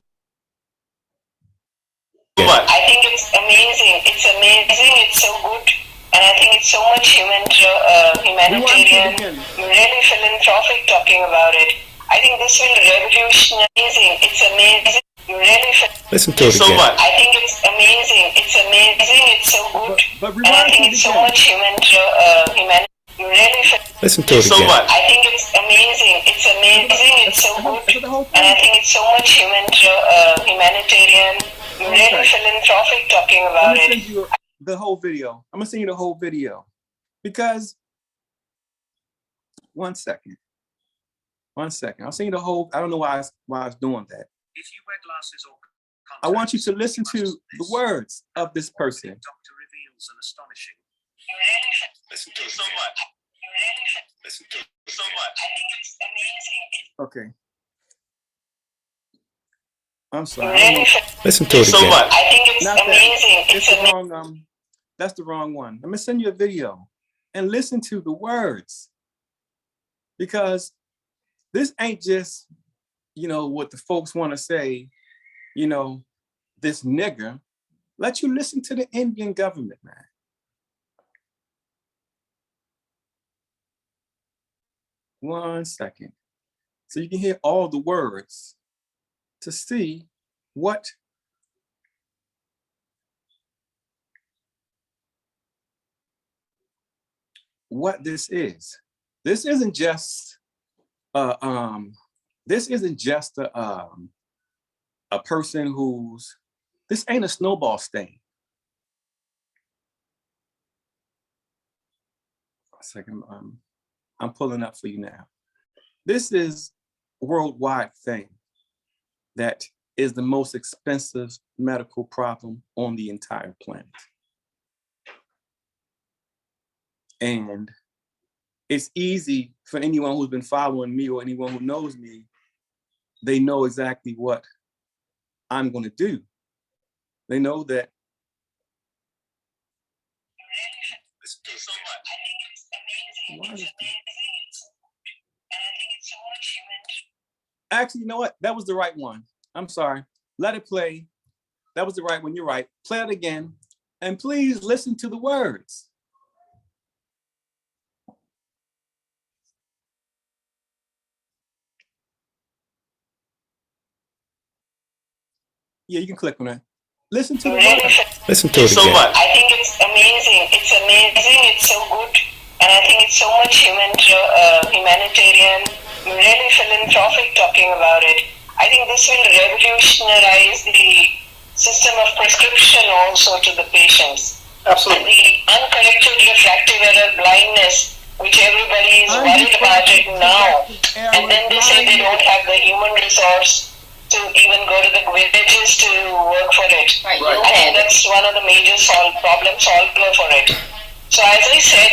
I think it's amazing. It's amazing. It's so good. And I think it's so much humanitarian, really philanthropic talking about it. I think this will revolutionize. It's amazing. Really listen to it again. I think it's amazing. It's amazing. It's so good. But and I think it's so much humanitarian. really Listen to it so again. much. I think it's amazing. It's amazing. It's so good. And I think it's so much humanitarian, really philanthropic talking I'm about gonna it. send you the whole video. I'm gonna send you the whole video because 1 second. 1 second. I'll send you the whole. I don't know why I was doing that. If you wear glasses or I want you to listen to the words of this person. doctor reveals an astonishing. Listen to it so much. Listen to it so much. I think it's amazing. Okay. I'm sorry. I don't know. Listen to it So again. much. I think it's Not that. amazing. It's It's the amazing. wrong. That's the wrong one. I'm gonna send you a video and listen to the words because this ain't just, what the folks want to say. This nigger. Let you listen to the Indian government, man. One second. So you can hear all the words to see what this is. This isn't just a person who's, this ain't a snowball stain. 1 second, I'm pulling up for you now. This is a worldwide thing that is the most expensive medical problem on the entire planet. And it's easy for anyone who's been following me or anyone who knows me, they know exactly what I'm going to do. They know that. Listen to it so much. I think it's amazing. Why is It's amazing. And I think it's so much human. Actually, you know what? That was the right one. I'm sorry. Let it play. That was the right one. You're right. Play it again. And please listen to the words. Yeah, you can click on that. Listen to the words. Listen to it So again. much. I think it's amazing. It's amazing. It's so good. And I think it's so much humanitarian, really philanthropic talking about it. I think this will revolutionize the system of prescription also to the patients. Absolutely. And the uncorrected refractive error blindness, which everybody is worried about it now. And then they say they don't have the human resource to even go to the villages to work for it. Right. I think that's one of the major problem solver for it. So as I said,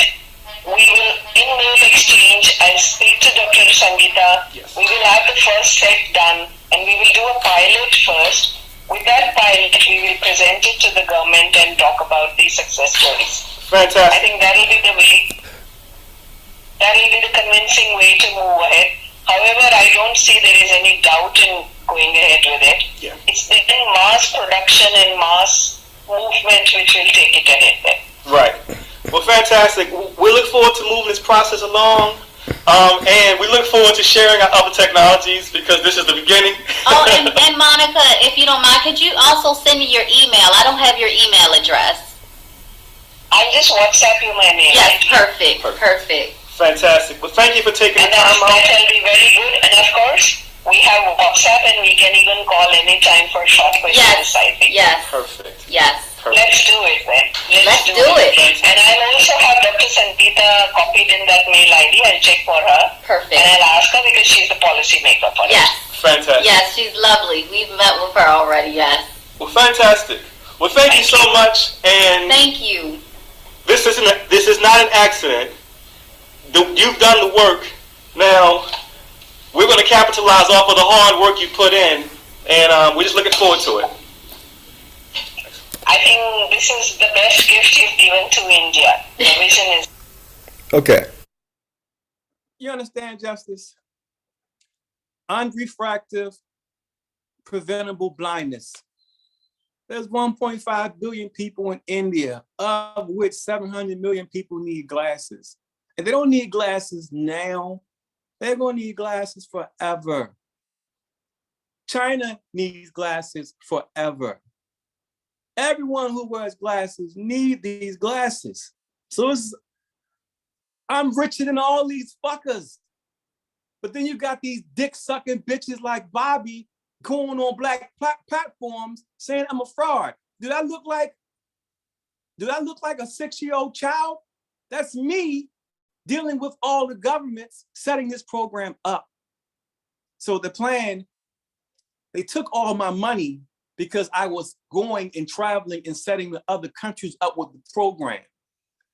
we will in mail exchange, I'll speak to Dr. Sangeeta. Yes. We will have the first set done and we will do a pilot first. With that pilot, we will present it to the government and talk about the success stories. I Fantastic. think that will be the way. That will be the convincing way to move ahead. However, I don't see there is any doubt in going ahead with it. Yeah. It's the mass production and mass movement which will take it ahead then. Right. Well, fantastic. We look forward to moving this process along. And we look forward to sharing our other technologies because this is the beginning. Oh, and Monica, if you don't mind, could you also send me your email? I don't have your email address. I'll just WhatsApp you my name. Yes, right? perfect. Fantastic. Well, thank you for taking And the time that out. will be very good. And of course, we have WhatsApp and we can even call anytime for short questions, I think. Yes, Perfect. yes. Let's do it then. Let's do it. And I'll also have Dr. Sangeeta copied in that mail ID. I'll check for her. Perfect. And I'll ask her because she's the policy maker for Yes, it. Fantastic. yes, she's lovely. We've met with her already, yes. Well, fantastic. Well, thank you so much. And Thank you. this is not an accident. You've done the work. Now, we're going to capitalize off of the hard work you put in, and we're just looking forward to it. I think this is the best gift you've given to India. The vision is. Okay. You understand, Justice? Unrefractive, preventable blindness. There's 1.5 billion people in India, of which 700 million people need glasses. And they don't need glasses now. They're going to need glasses forever. China needs glasses forever. Everyone who wears glasses needs these glasses. So I'm richer than all these fuckers. But then you got these dick-sucking bitches like Bobby going on black platforms saying I'm a fraud. Do I look like a 6-year-old child? That's me dealing with all the governments setting this program up. So the plan, they took all my money because I was going and traveling and setting the other countries up with the program.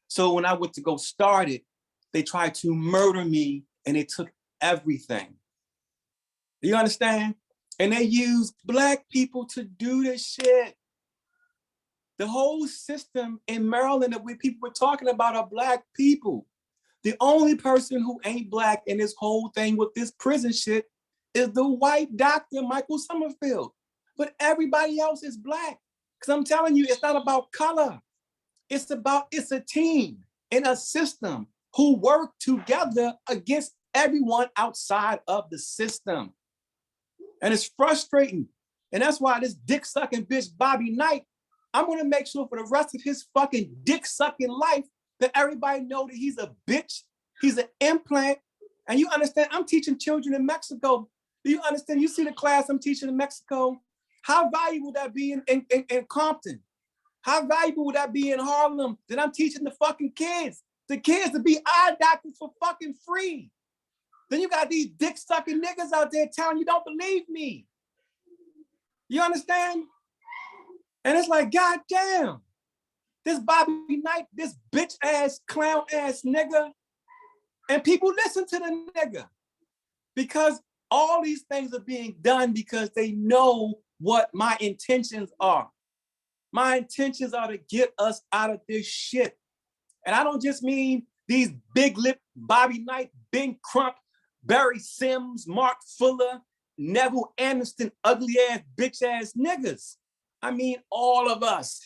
So when I went to go start it, they tried to murder me and they took everything. You understand? And they used Black people to do this shit. The whole system in Maryland that people were talking about are Black people. The only person who ain't Black in this whole thing with this prison shit is the white doctor, Michael Summerfield. But everybody else is Black. Because I'm telling you, it's not about color. It's a team in a system who work together against everyone outside of the system. And it's frustrating. And that's why this dick-sucking bitch, Bobby Knight, I'm gonna make sure for the rest of his fucking dick-sucking life that everybody know that he's a bitch, he's an implant. And you understand, I'm teaching children in Mexico. Do you understand? You see the class I'm teaching in Mexico? How valuable would that be in Compton? How valuable would that be in Harlem that I'm teaching the fucking kids? The kids to be eye doctors for fucking free. Then you got these dick-sucking niggas out there telling you don't believe me. You understand? And it's like, God damn, this Bobby Knight, this bitch-ass, clown-ass nigga, and people listen to the nigga because all these things are being done because they know what my intentions are. My intentions are to get us out of this shit. And I don't just mean these big lip Bobby Knight, Ben Crump, Barry Sims, Mark Fuller, Neville Aniston, ugly ass, bitch ass niggas. I mean, all of us.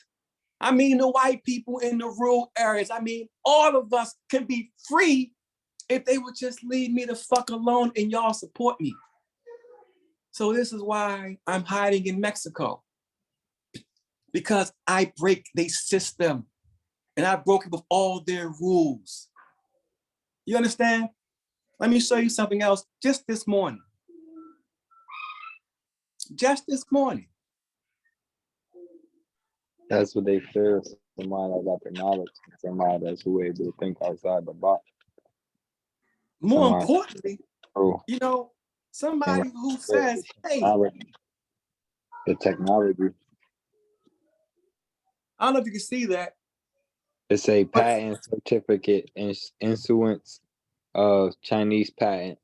I mean, the white people in the rural areas. I mean, all of us can be free if they would just leave me the fuck alone and y'all support me. So this is why I'm hiding in Mexico. Because I break their system and I broke it with all their rules. You understand? Let me show you something else just this morning. Just this morning. That's what they fear. Somebody that got the knowledge, somebody that's who able to think outside the box. More importantly, you know, somebody who says, hey, the technology. I don't know if you can see that. It's a patent certificate in issuance of Chinese patent.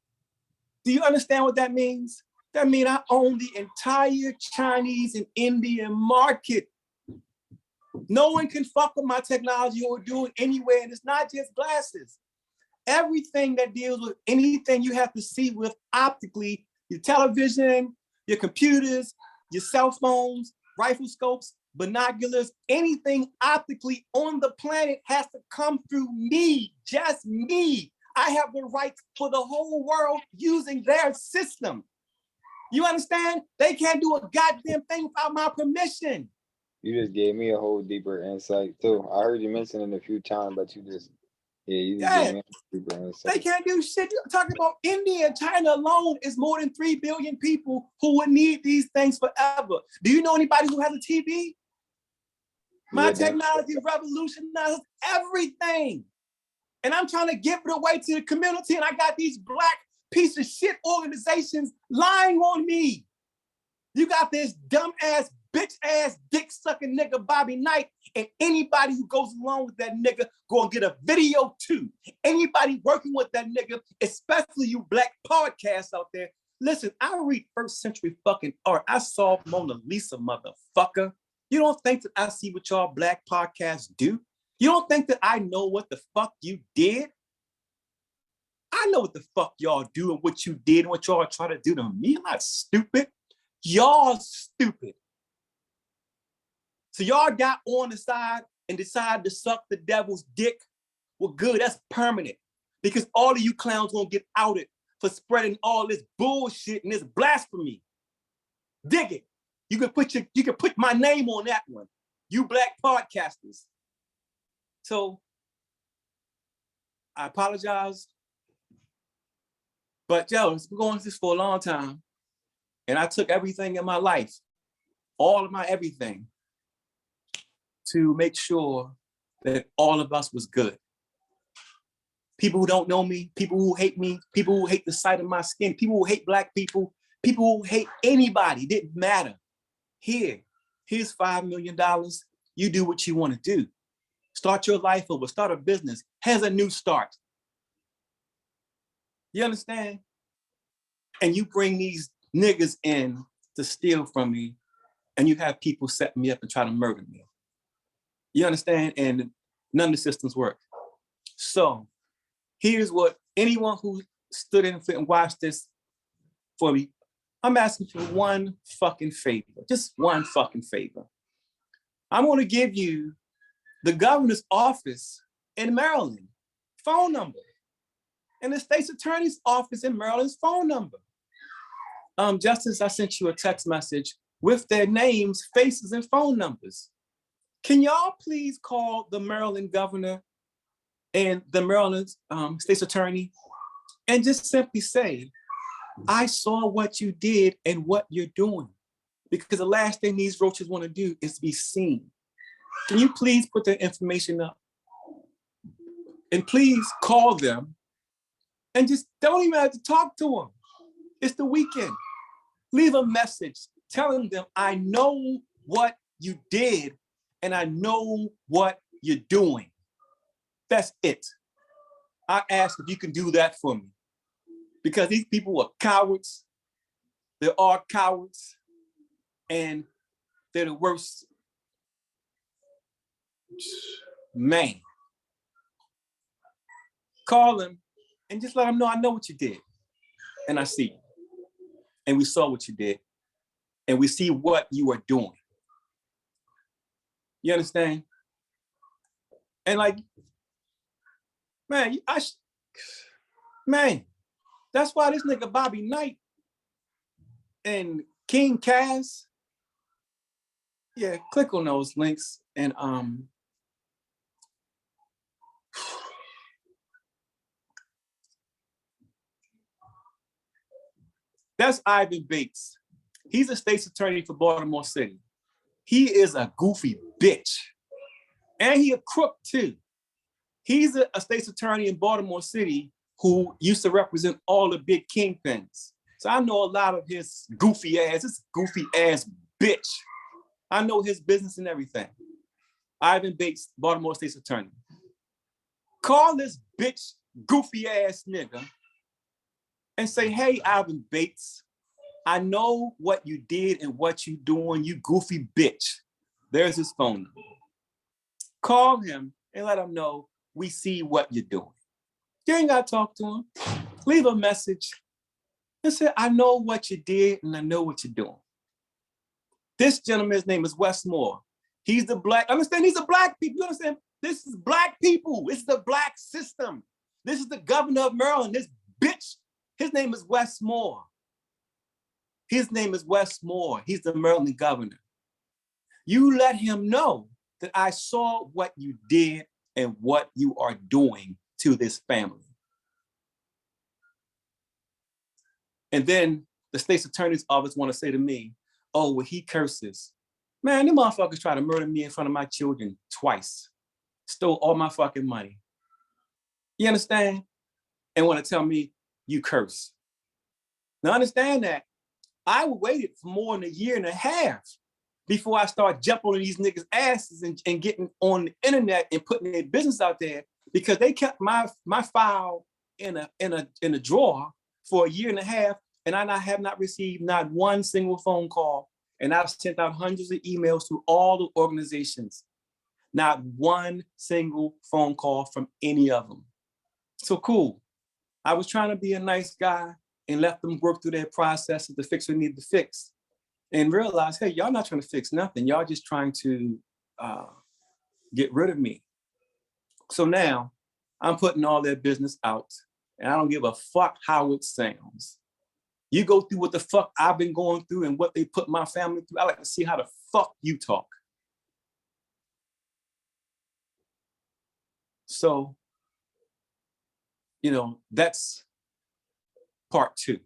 Do you understand what that means? That means I own the entire Chinese and Indian market. No one can fuck with my technology or do it anywhere. And it's not just glasses. Everything that deals with anything you have to see with optically, your television, your computers, your cell phones, rifle scopes, binoculars, anything optically on the planet has to come through me, just me. I have the rights for the whole world using their system. You understand? They can't do a goddamn thing without my permission. You just gave me a whole deeper insight too. I heard you mention it a few times, but you just gave me a deeper insight. They can't do shit. You're talking about India and China alone is more than 3 billion people who would need these things forever. Do you know anybody who has a TV? My technology revolutionizes everything. And I'm trying to give it away to the community, and I got these Black piece of shit organizations lying on me. You got this dumb ass, bitch ass, dick sucking nigga Bobby Knight, and anybody who goes along with that nigga gonna get a video too. Anybody working with that nigga, especially you Black podcasts out there. Listen, I read first century fucking art. I saw Mona Lisa, motherfucker. You don't think that I see what y'all Black podcasts do? You don't think that I know what the fuck you did? I know what the fuck y'all do and what you did and what y'all try to do to me. I'm not stupid. Y'all stupid. So y'all got on the side and decided to suck the devil's dick. Well, good, that's permanent. Because all of you clowns gonna get outed for spreading all this bullshit and this blasphemy. Dig it. You can put my name on that one. You Black podcasters. So I apologize. But yo, it's been going this for a long time. And I took everything in my life, all of my everything, to make sure that all of us was good. People who don't know me, people who hate me, people who hate the sight of my skin, people who hate Black people who hate anybody, didn't matter. Here's $5 million. You do what you want to do. Start your life over, start a business. Here's a new start. You understand? And you bring these niggas in to steal from me, and you have people set me up and try to murder me. You understand? And none of the systems work. So here's what anyone who stood in and watched this for me, I'm asking for one fucking favor, just one fucking favor. I'm gonna give you the governor's office in Maryland phone number and the state's attorney's office in Maryland's phone number. Justice, I sent you a text message with their names, faces, and phone numbers. Can y'all please call the Maryland governor and the Maryland state's attorney and just simply say, I saw what you did and what you're doing, because the last thing these roaches want to do is be seen. Can you please put their information up? And please call them and just don't even have to talk to them. It's the weekend. Leave a message telling them, I know what you did and I know what you're doing. That's it. I ask if you can do that for me, because these people are cowards. They are cowards, and they're the worst. Man, call them and just let them know I know what you did, and I see you, and we saw what you did, and we see what you are doing. You understand? And like, man, man, that's why this nigga Bobby Knight and King Kaz, yeah, click on those links and that's Ivan Bates. He's a state's attorney for Baltimore City. He is a goofy bitch. And he a crook too. He's a state's attorney in Baltimore City who used to represent all the big kingpins. So I know a lot of his goofy ass bitch. I know his business and everything. Ivan Bates, Baltimore State's attorney. Call this bitch goofy ass nigga and say, hey, Ivan Bates, I know what you did and what you doing, you goofy bitch. There's his phone number. Call him and let him know we see what you're doing. You ain't gotta talk to him. Leave a message and say, I know what you did and I know what you're doing. This gentleman's name is Wes Moore. He's the Black, understand, these are Black people, you understand? This is Black people, it's the Black system. This is the governor of Maryland, this bitch. His name is Wes Moore. His name is Wes Moore. He's the Maryland governor. You let him know that I saw what you did and what you are doing to this family. And then the state's attorney's office want to say to me, oh, well, he curses. Man, them motherfuckers try to murder me in front of my children twice. Stole all my fucking money. You understand? And want to tell me you curse. Now understand that I waited for more than a year and a half before I start jumping on these niggas' asses and getting on the internet and putting their business out there, because they kept my file in a drawer for a year and a half, and I have not received not one single phone call. And I've sent out hundreds of emails to all the organizations. Not one single phone call from any of them. So cool. I was trying to be a nice guy and let them work through their processes to fix what needed to fix. And realize, hey, y'all not trying to fix nothing. Y'all just trying to get rid of me. So now I'm putting all their business out, and I don't give a fuck how it sounds. You go through what the fuck I've been going through and what they put my family through. I like to see how the fuck you talk. So you know, that's part two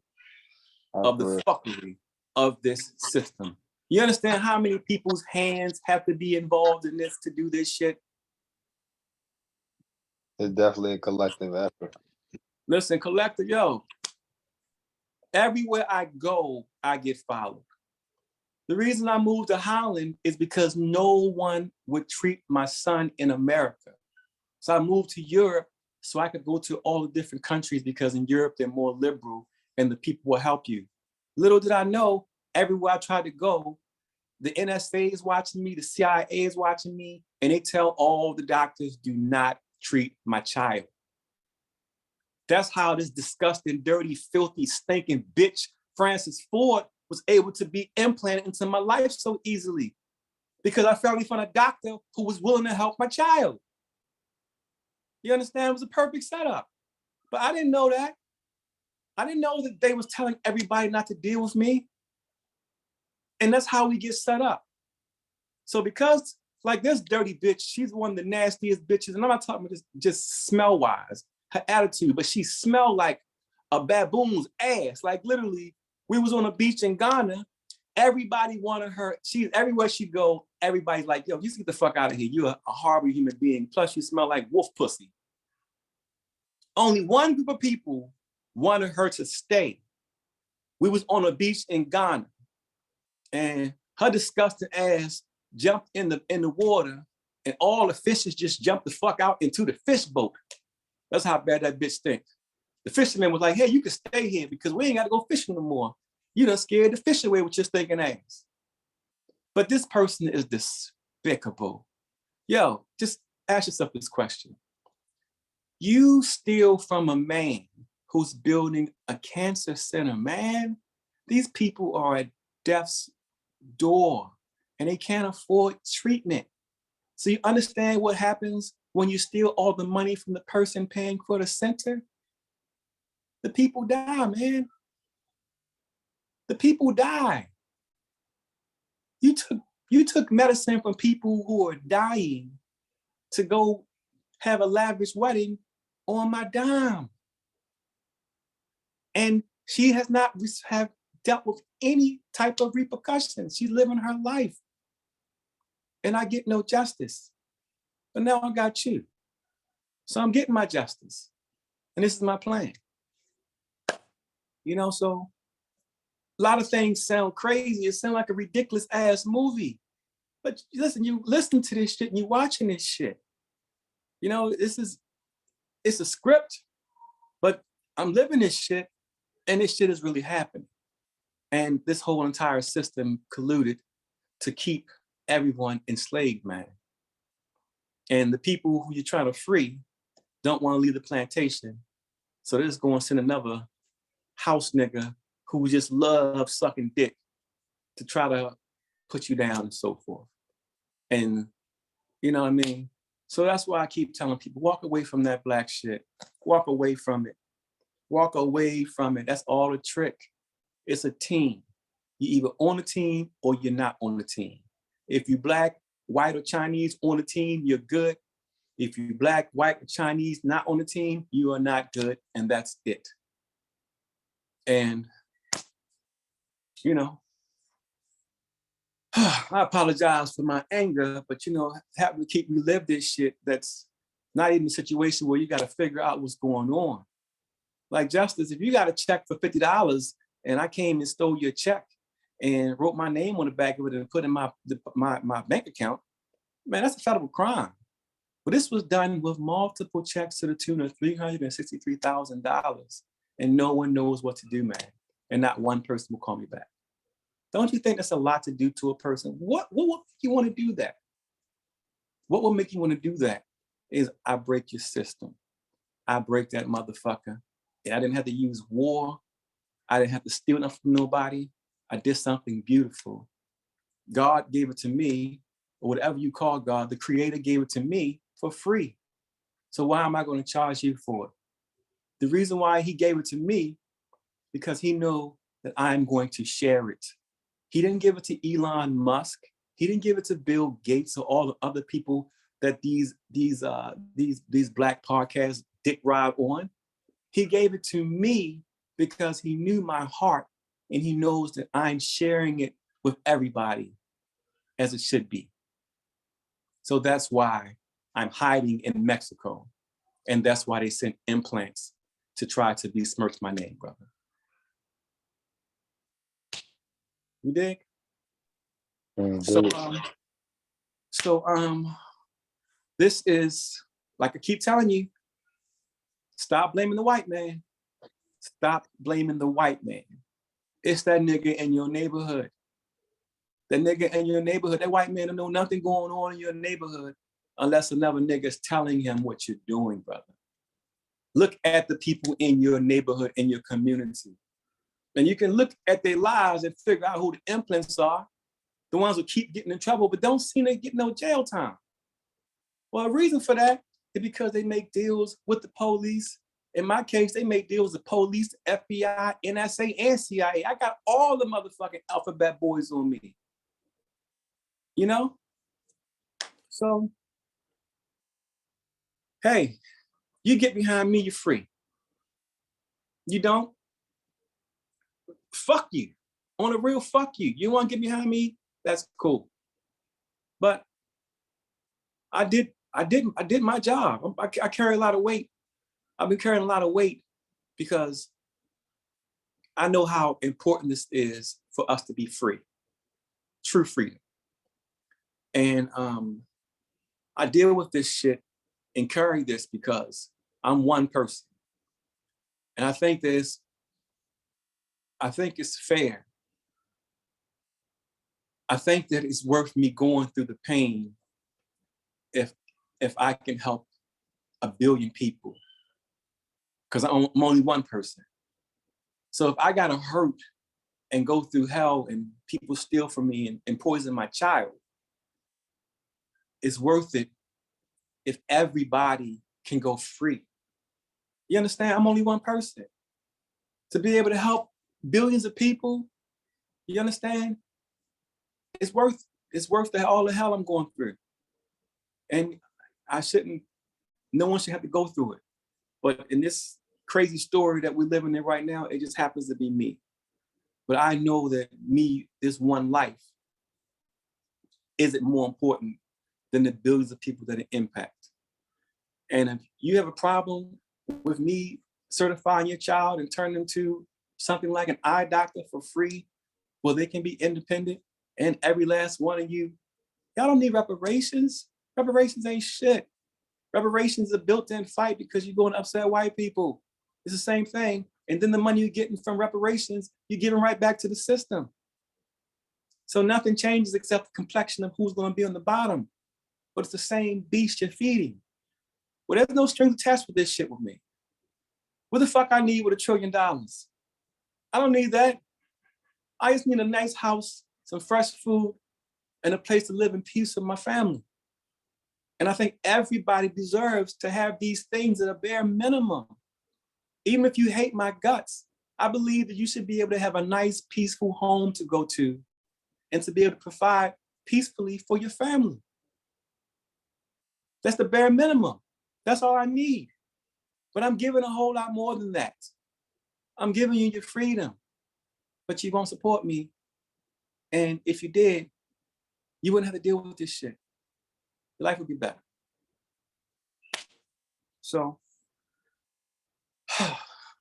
of the fuckery of this system. You understand how many people's hands have to be involved in this to do this shit? It's definitely a collective effort. Listen, collective, yo, everywhere I go, I get followed. The reason I moved to Holland is because no one would treat my son in America. So I moved to Europe so I could go to all the different countries, because in Europe, they're more liberal and the people will help you. Little did I know, everywhere I tried to go, the NSA is watching me, the CIA is watching me, and they tell all the doctors, do not treat my child. That's how this disgusting, dirty, filthy, stinking bitch, Francis Ford, was able to be implanted into my life so easily, because I finally found a doctor who was willing to help my child. You understand? It was a perfect setup. But I didn't know that. I didn't know that they was telling everybody not to deal with me. And that's how we get set up. So because like this dirty bitch, she's one of the nastiest bitches, and I'm not talking about just smell-wise, her attitude, but she smelled like a baboon's ass. Like literally, we was on a beach in Ghana. Everybody wanted her. She's everywhere she go. Everybody's like, yo, you get the fuck out of here. You're a horrible human being. Plus you smell like wolf pussy. Only one group of people wanted her to stay. We was on a beach in Ghana, and her disgusting ass jumped in the water, and all the fishes just jumped the fuck out into the fish boat. That's how bad that bitch stinks. The fisherman was like, hey, you can stay here because we ain't got to go fishing no more. You done scared the fish away with your stinking ass. But this person is despicable. Yo, just ask yourself this question. You steal from a man who's building a cancer center, man. These people are at death's door and they can't afford treatment. So you understand what happens when you steal all the money from the person paying for the center? The people die, man. The people die. You took medicine from people who are dying to go have a lavish wedding on my dime. And she has not have dealt with any type of repercussions. She's living her life. And I get no justice. But now I got you. So I'm getting my justice. And this is my plan. You know, so a lot of things sound crazy. It sounds like a ridiculous ass movie. But listen, you listen to this shit and you watching this shit. You know, it's a script, but I'm living this shit and this shit is really happening. And this whole entire system colluded to keep everyone enslaved, man. And the people who you're trying to free don't want to leave the plantation. So they're just going to send another house nigga who just loves sucking dick to try to put you down and so forth. And you know what I mean? So that's why I keep telling people, walk away from that black shit. Walk away from it. Walk away from it. That's all a trick. It's a team. You're either on the team or you're not on the team. If you're black, white, or Chinese on the team, you're good. If you're black, white, or Chinese not on the team, you are not good, and that's it. And, you know, I apologize for my anger, but, you know, having to keep relive this shit that's not even a situation where you got to figure out what's going on. Like, Justice, if you got a check for $50 and I came and stole your check and wrote my name on the back of it and put in my bank account, man, that's a federal crime. But this was done with multiple checks to the tune of $363,000, and no one knows what to do, man. And not one person will call me back. Don't you think that's a lot to do to a person? What would make you want to do that? What will make you want to do that is I break your system. I break that motherfucker. And I didn't have to use war. I didn't have to steal nothing from nobody. I did something beautiful. God gave it to me, or whatever you call God, the creator gave it to me for free. So why am I going to charge you for it? The reason why he gave it to me, because he knew that I'm going to share it. He didn't give it to Elon Musk. He didn't give it to Bill Gates or all the other people that these black podcasts dick ride on. He gave it to me because he knew my heart, and he knows that I'm sharing it with everybody as it should be. So that's why I'm hiding in Mexico. And that's why they sent implants to try to besmirch my name, brother. You dig? So this is, like I keep telling you, stop blaming the white man. Stop blaming the white man. It's that nigga in your neighborhood. That nigga in your neighborhood, that white man don't know nothing going on in your neighborhood unless another nigga is telling him what you're doing, brother. Look at the people in your neighborhood, in your community. And you can look at their lives and figure out who the implants are, the ones who keep getting in trouble, but don't seem to get no jail time. Well, the reason for that is because they make deals with the police. In my case, they make deals with police, FBI, NSA, and CIA. I got all the motherfucking alphabet boys on me. You know? So, hey, you get behind me, you're free. You don't? Fuck you. On a real fuck you. You want to get behind me? That's cool. But I did my job. I carry a lot of weight. I've been carrying a lot of weight because I know how important this is for us to be free. True freedom. And I deal with this shit and carry this because I'm one person. And I think it's fair. I think that it's worth me going through the pain if I can help 1 billion people. Because I'm only one person. So if I gotta hurt and go through hell and people steal from me and poison my child, it's worth it if everybody can go free. You understand? I'm only one person. To be able to help billions of people, you understand? It's worth all the hell I'm going through. And no one should have to go through it. But in this crazy story that we're living in right now, it just happens to be me. But I know that this one life, isn't more important than the billions of people that it impacts. And if you have a problem with me certifying your child and turning them to something like an eye doctor for free, where they can be independent, and every last one of you, y'all don't need reparations. Reparations ain't shit. Reparations is a built-in fight because you're going to upset white people. It's the same thing. And then the money you're getting from reparations, you're giving right back to the system. So nothing changes except the complexion of who's going to be on the bottom. But it's the same beast you're feeding. Well, there's no strings attached with this shit with me. What the fuck I need with $1 trillion? I don't need that. I just need a nice house, some fresh food, and a place to live in peace with my family. And I think everybody deserves to have these things at a bare minimum. Even if you hate my guts, I believe that you should be able to have a nice, peaceful home to go to and to be able to provide peacefully for your family. That's the bare minimum. That's all I need. But I'm giving a whole lot more than that. I'm giving you your freedom, but you won't support me. And if you did, you wouldn't have to deal with this shit. Your life would be better. So,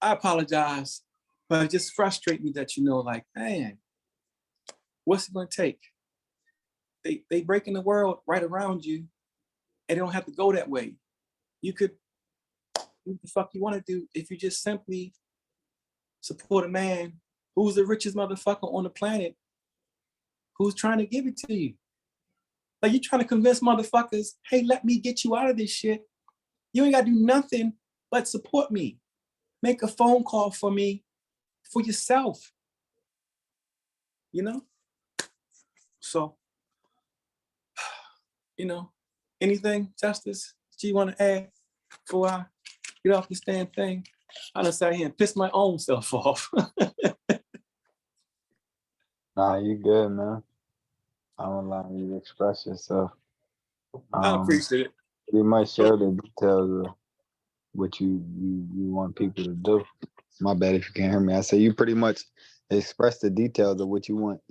I apologize, but it just frustrates me that, like, man, what's it gonna take? They breaking the world right around you, and they don't have to go that way. You could do what the fuck you wanna do if you just simply support a man who's the richest motherfucker on the planet, who's trying to give it to you. Like, you're trying to convince motherfuckers, hey, let me get you out of this shit. You ain't gotta do nothing but support me. Make a phone call for me, for yourself. So, anything, Justice, that you want to add before I get off this damn thing? I done sat here and pissed my own self off. Nah, you good, man. I'm allowing you to express yourself. I appreciate it. We might share the details of what you want people to do. My bad if you can't hear me. I say you pretty much express the details of what you want.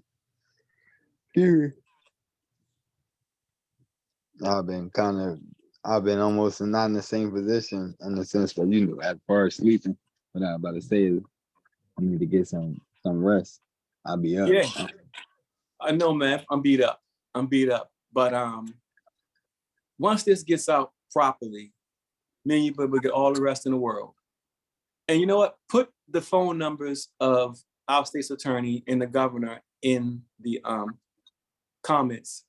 Yeah. I've been almost not in the same position in the sense that, you know, as far as sleeping. What I'm about to say is I need to get some rest. I'll be up. Yeah, I know, man. I'm beat up. But once this gets out properly, me and you will get all the rest in the world. And you know what? Put the phone numbers of our state's attorney and the governor in the comments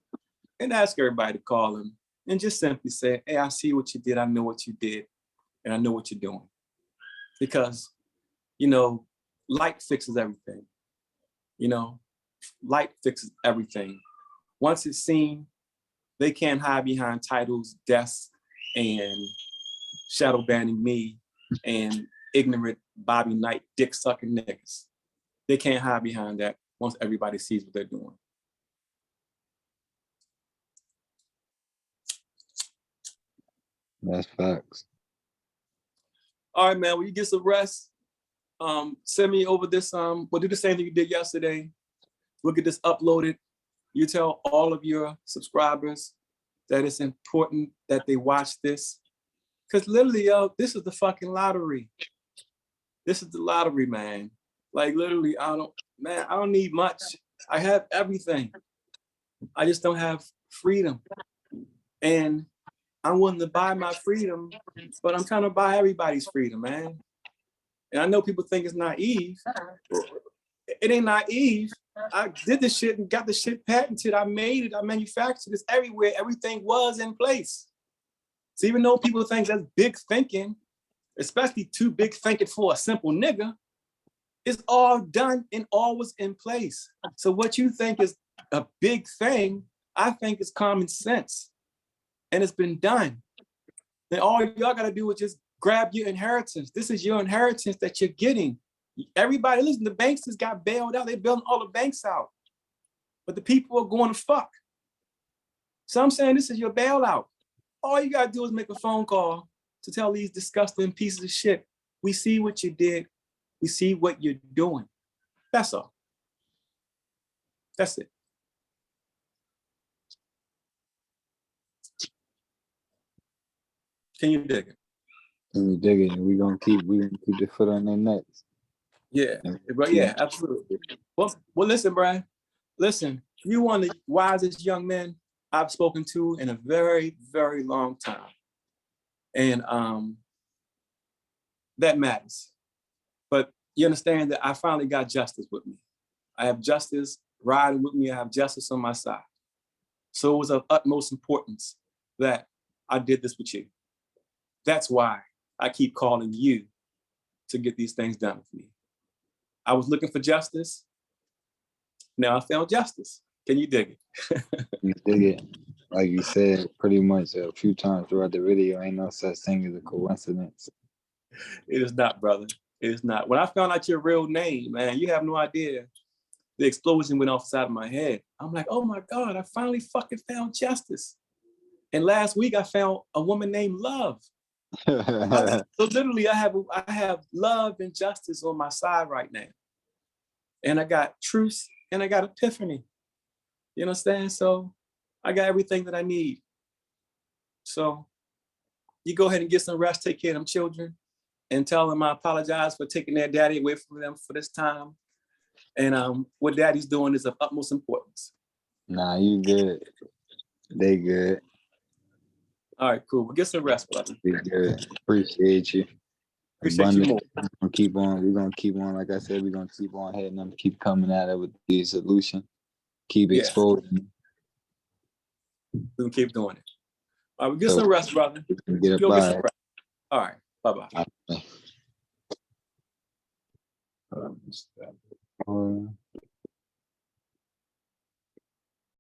and ask everybody to call him and just simply say, hey, I see what you did. I know what you did. And I know what you're doing. Because, you know, light fixes everything. You know, light fixes everything. Once it's seen, they can't hide behind titles, deaths, and shadow banning me and ignorant Bobby Knight dick sucking niggas. They can't hide behind that once everybody sees what they're doing. That's facts. All right, man. When you get some rest, send me over this. We'll do the same thing you did yesterday. We'll get this uploaded. You tell all of your subscribers that it's important that they watch this. Because literally, yo, this is the fucking lottery. This is the lottery, man. Like literally, I don't need much. I have everything. I just don't have freedom. And I'm willing to buy my freedom, but I'm trying to buy everybody's freedom, man. And I know people think it's naive. It ain't naive. I did this shit and got the shit patented. I made it. I manufactured this everywhere. Everything was in place. So even though people think that's big thinking, especially too big thinking for a simple nigga, it's all done and all was in place. So what you think is a big thing, I think is common sense. And it's been done. Then all y'all gotta do is just grab your inheritance. This is your inheritance that you're getting. Everybody, listen, the banks just got bailed out. They're building all the banks out. But the people are going to fuck. So I'm saying this is your bailout. All you gotta do is make a phone call to tell these disgusting pieces of shit, we see what you did. We see what you're doing. That's all. That's it. Can you dig it? Can you dig it? We're gonna keep the foot on their necks. Yeah, but yeah, absolutely. Well, listen, Brian. Listen, you're one of the wisest young men I've spoken to in a very, very long time. And that matters. But you understand that I finally got justice with me. I have justice riding with me. I have justice on my side. So it was of utmost importance that I did this with you. That's why I keep calling you to get these things done with me. I was looking for justice. Now I found justice. Can you dig it? You dig it. Like you said pretty much a few times throughout the video, ain't no such thing as a coincidence. It is not, brother. It is not. When I found out your real name, man, you have no idea. The explosion went off the side of my head. I'm like, oh my God, I finally fucking found justice. And last week I found a woman named Love. So literally I have love and justice on my side right now. And I got truth and I got epiphany. You understand? So I got everything that I need. So you go ahead and get some rest, take care of them children, and tell them I apologize for taking their daddy away from them for this time. And what daddy's doing is of utmost importance. Nah, you good. They good. All right, cool. Well, get some rest, brother. Be good. Appreciate you. Appreciate you more. We're gonna keep on, like I said, we're gonna keep on heading them, keep coming at it with the solution. Keep exposing. We're gonna keep doing it. All right, we get some rest, brother. Get it by. All right, bye-bye.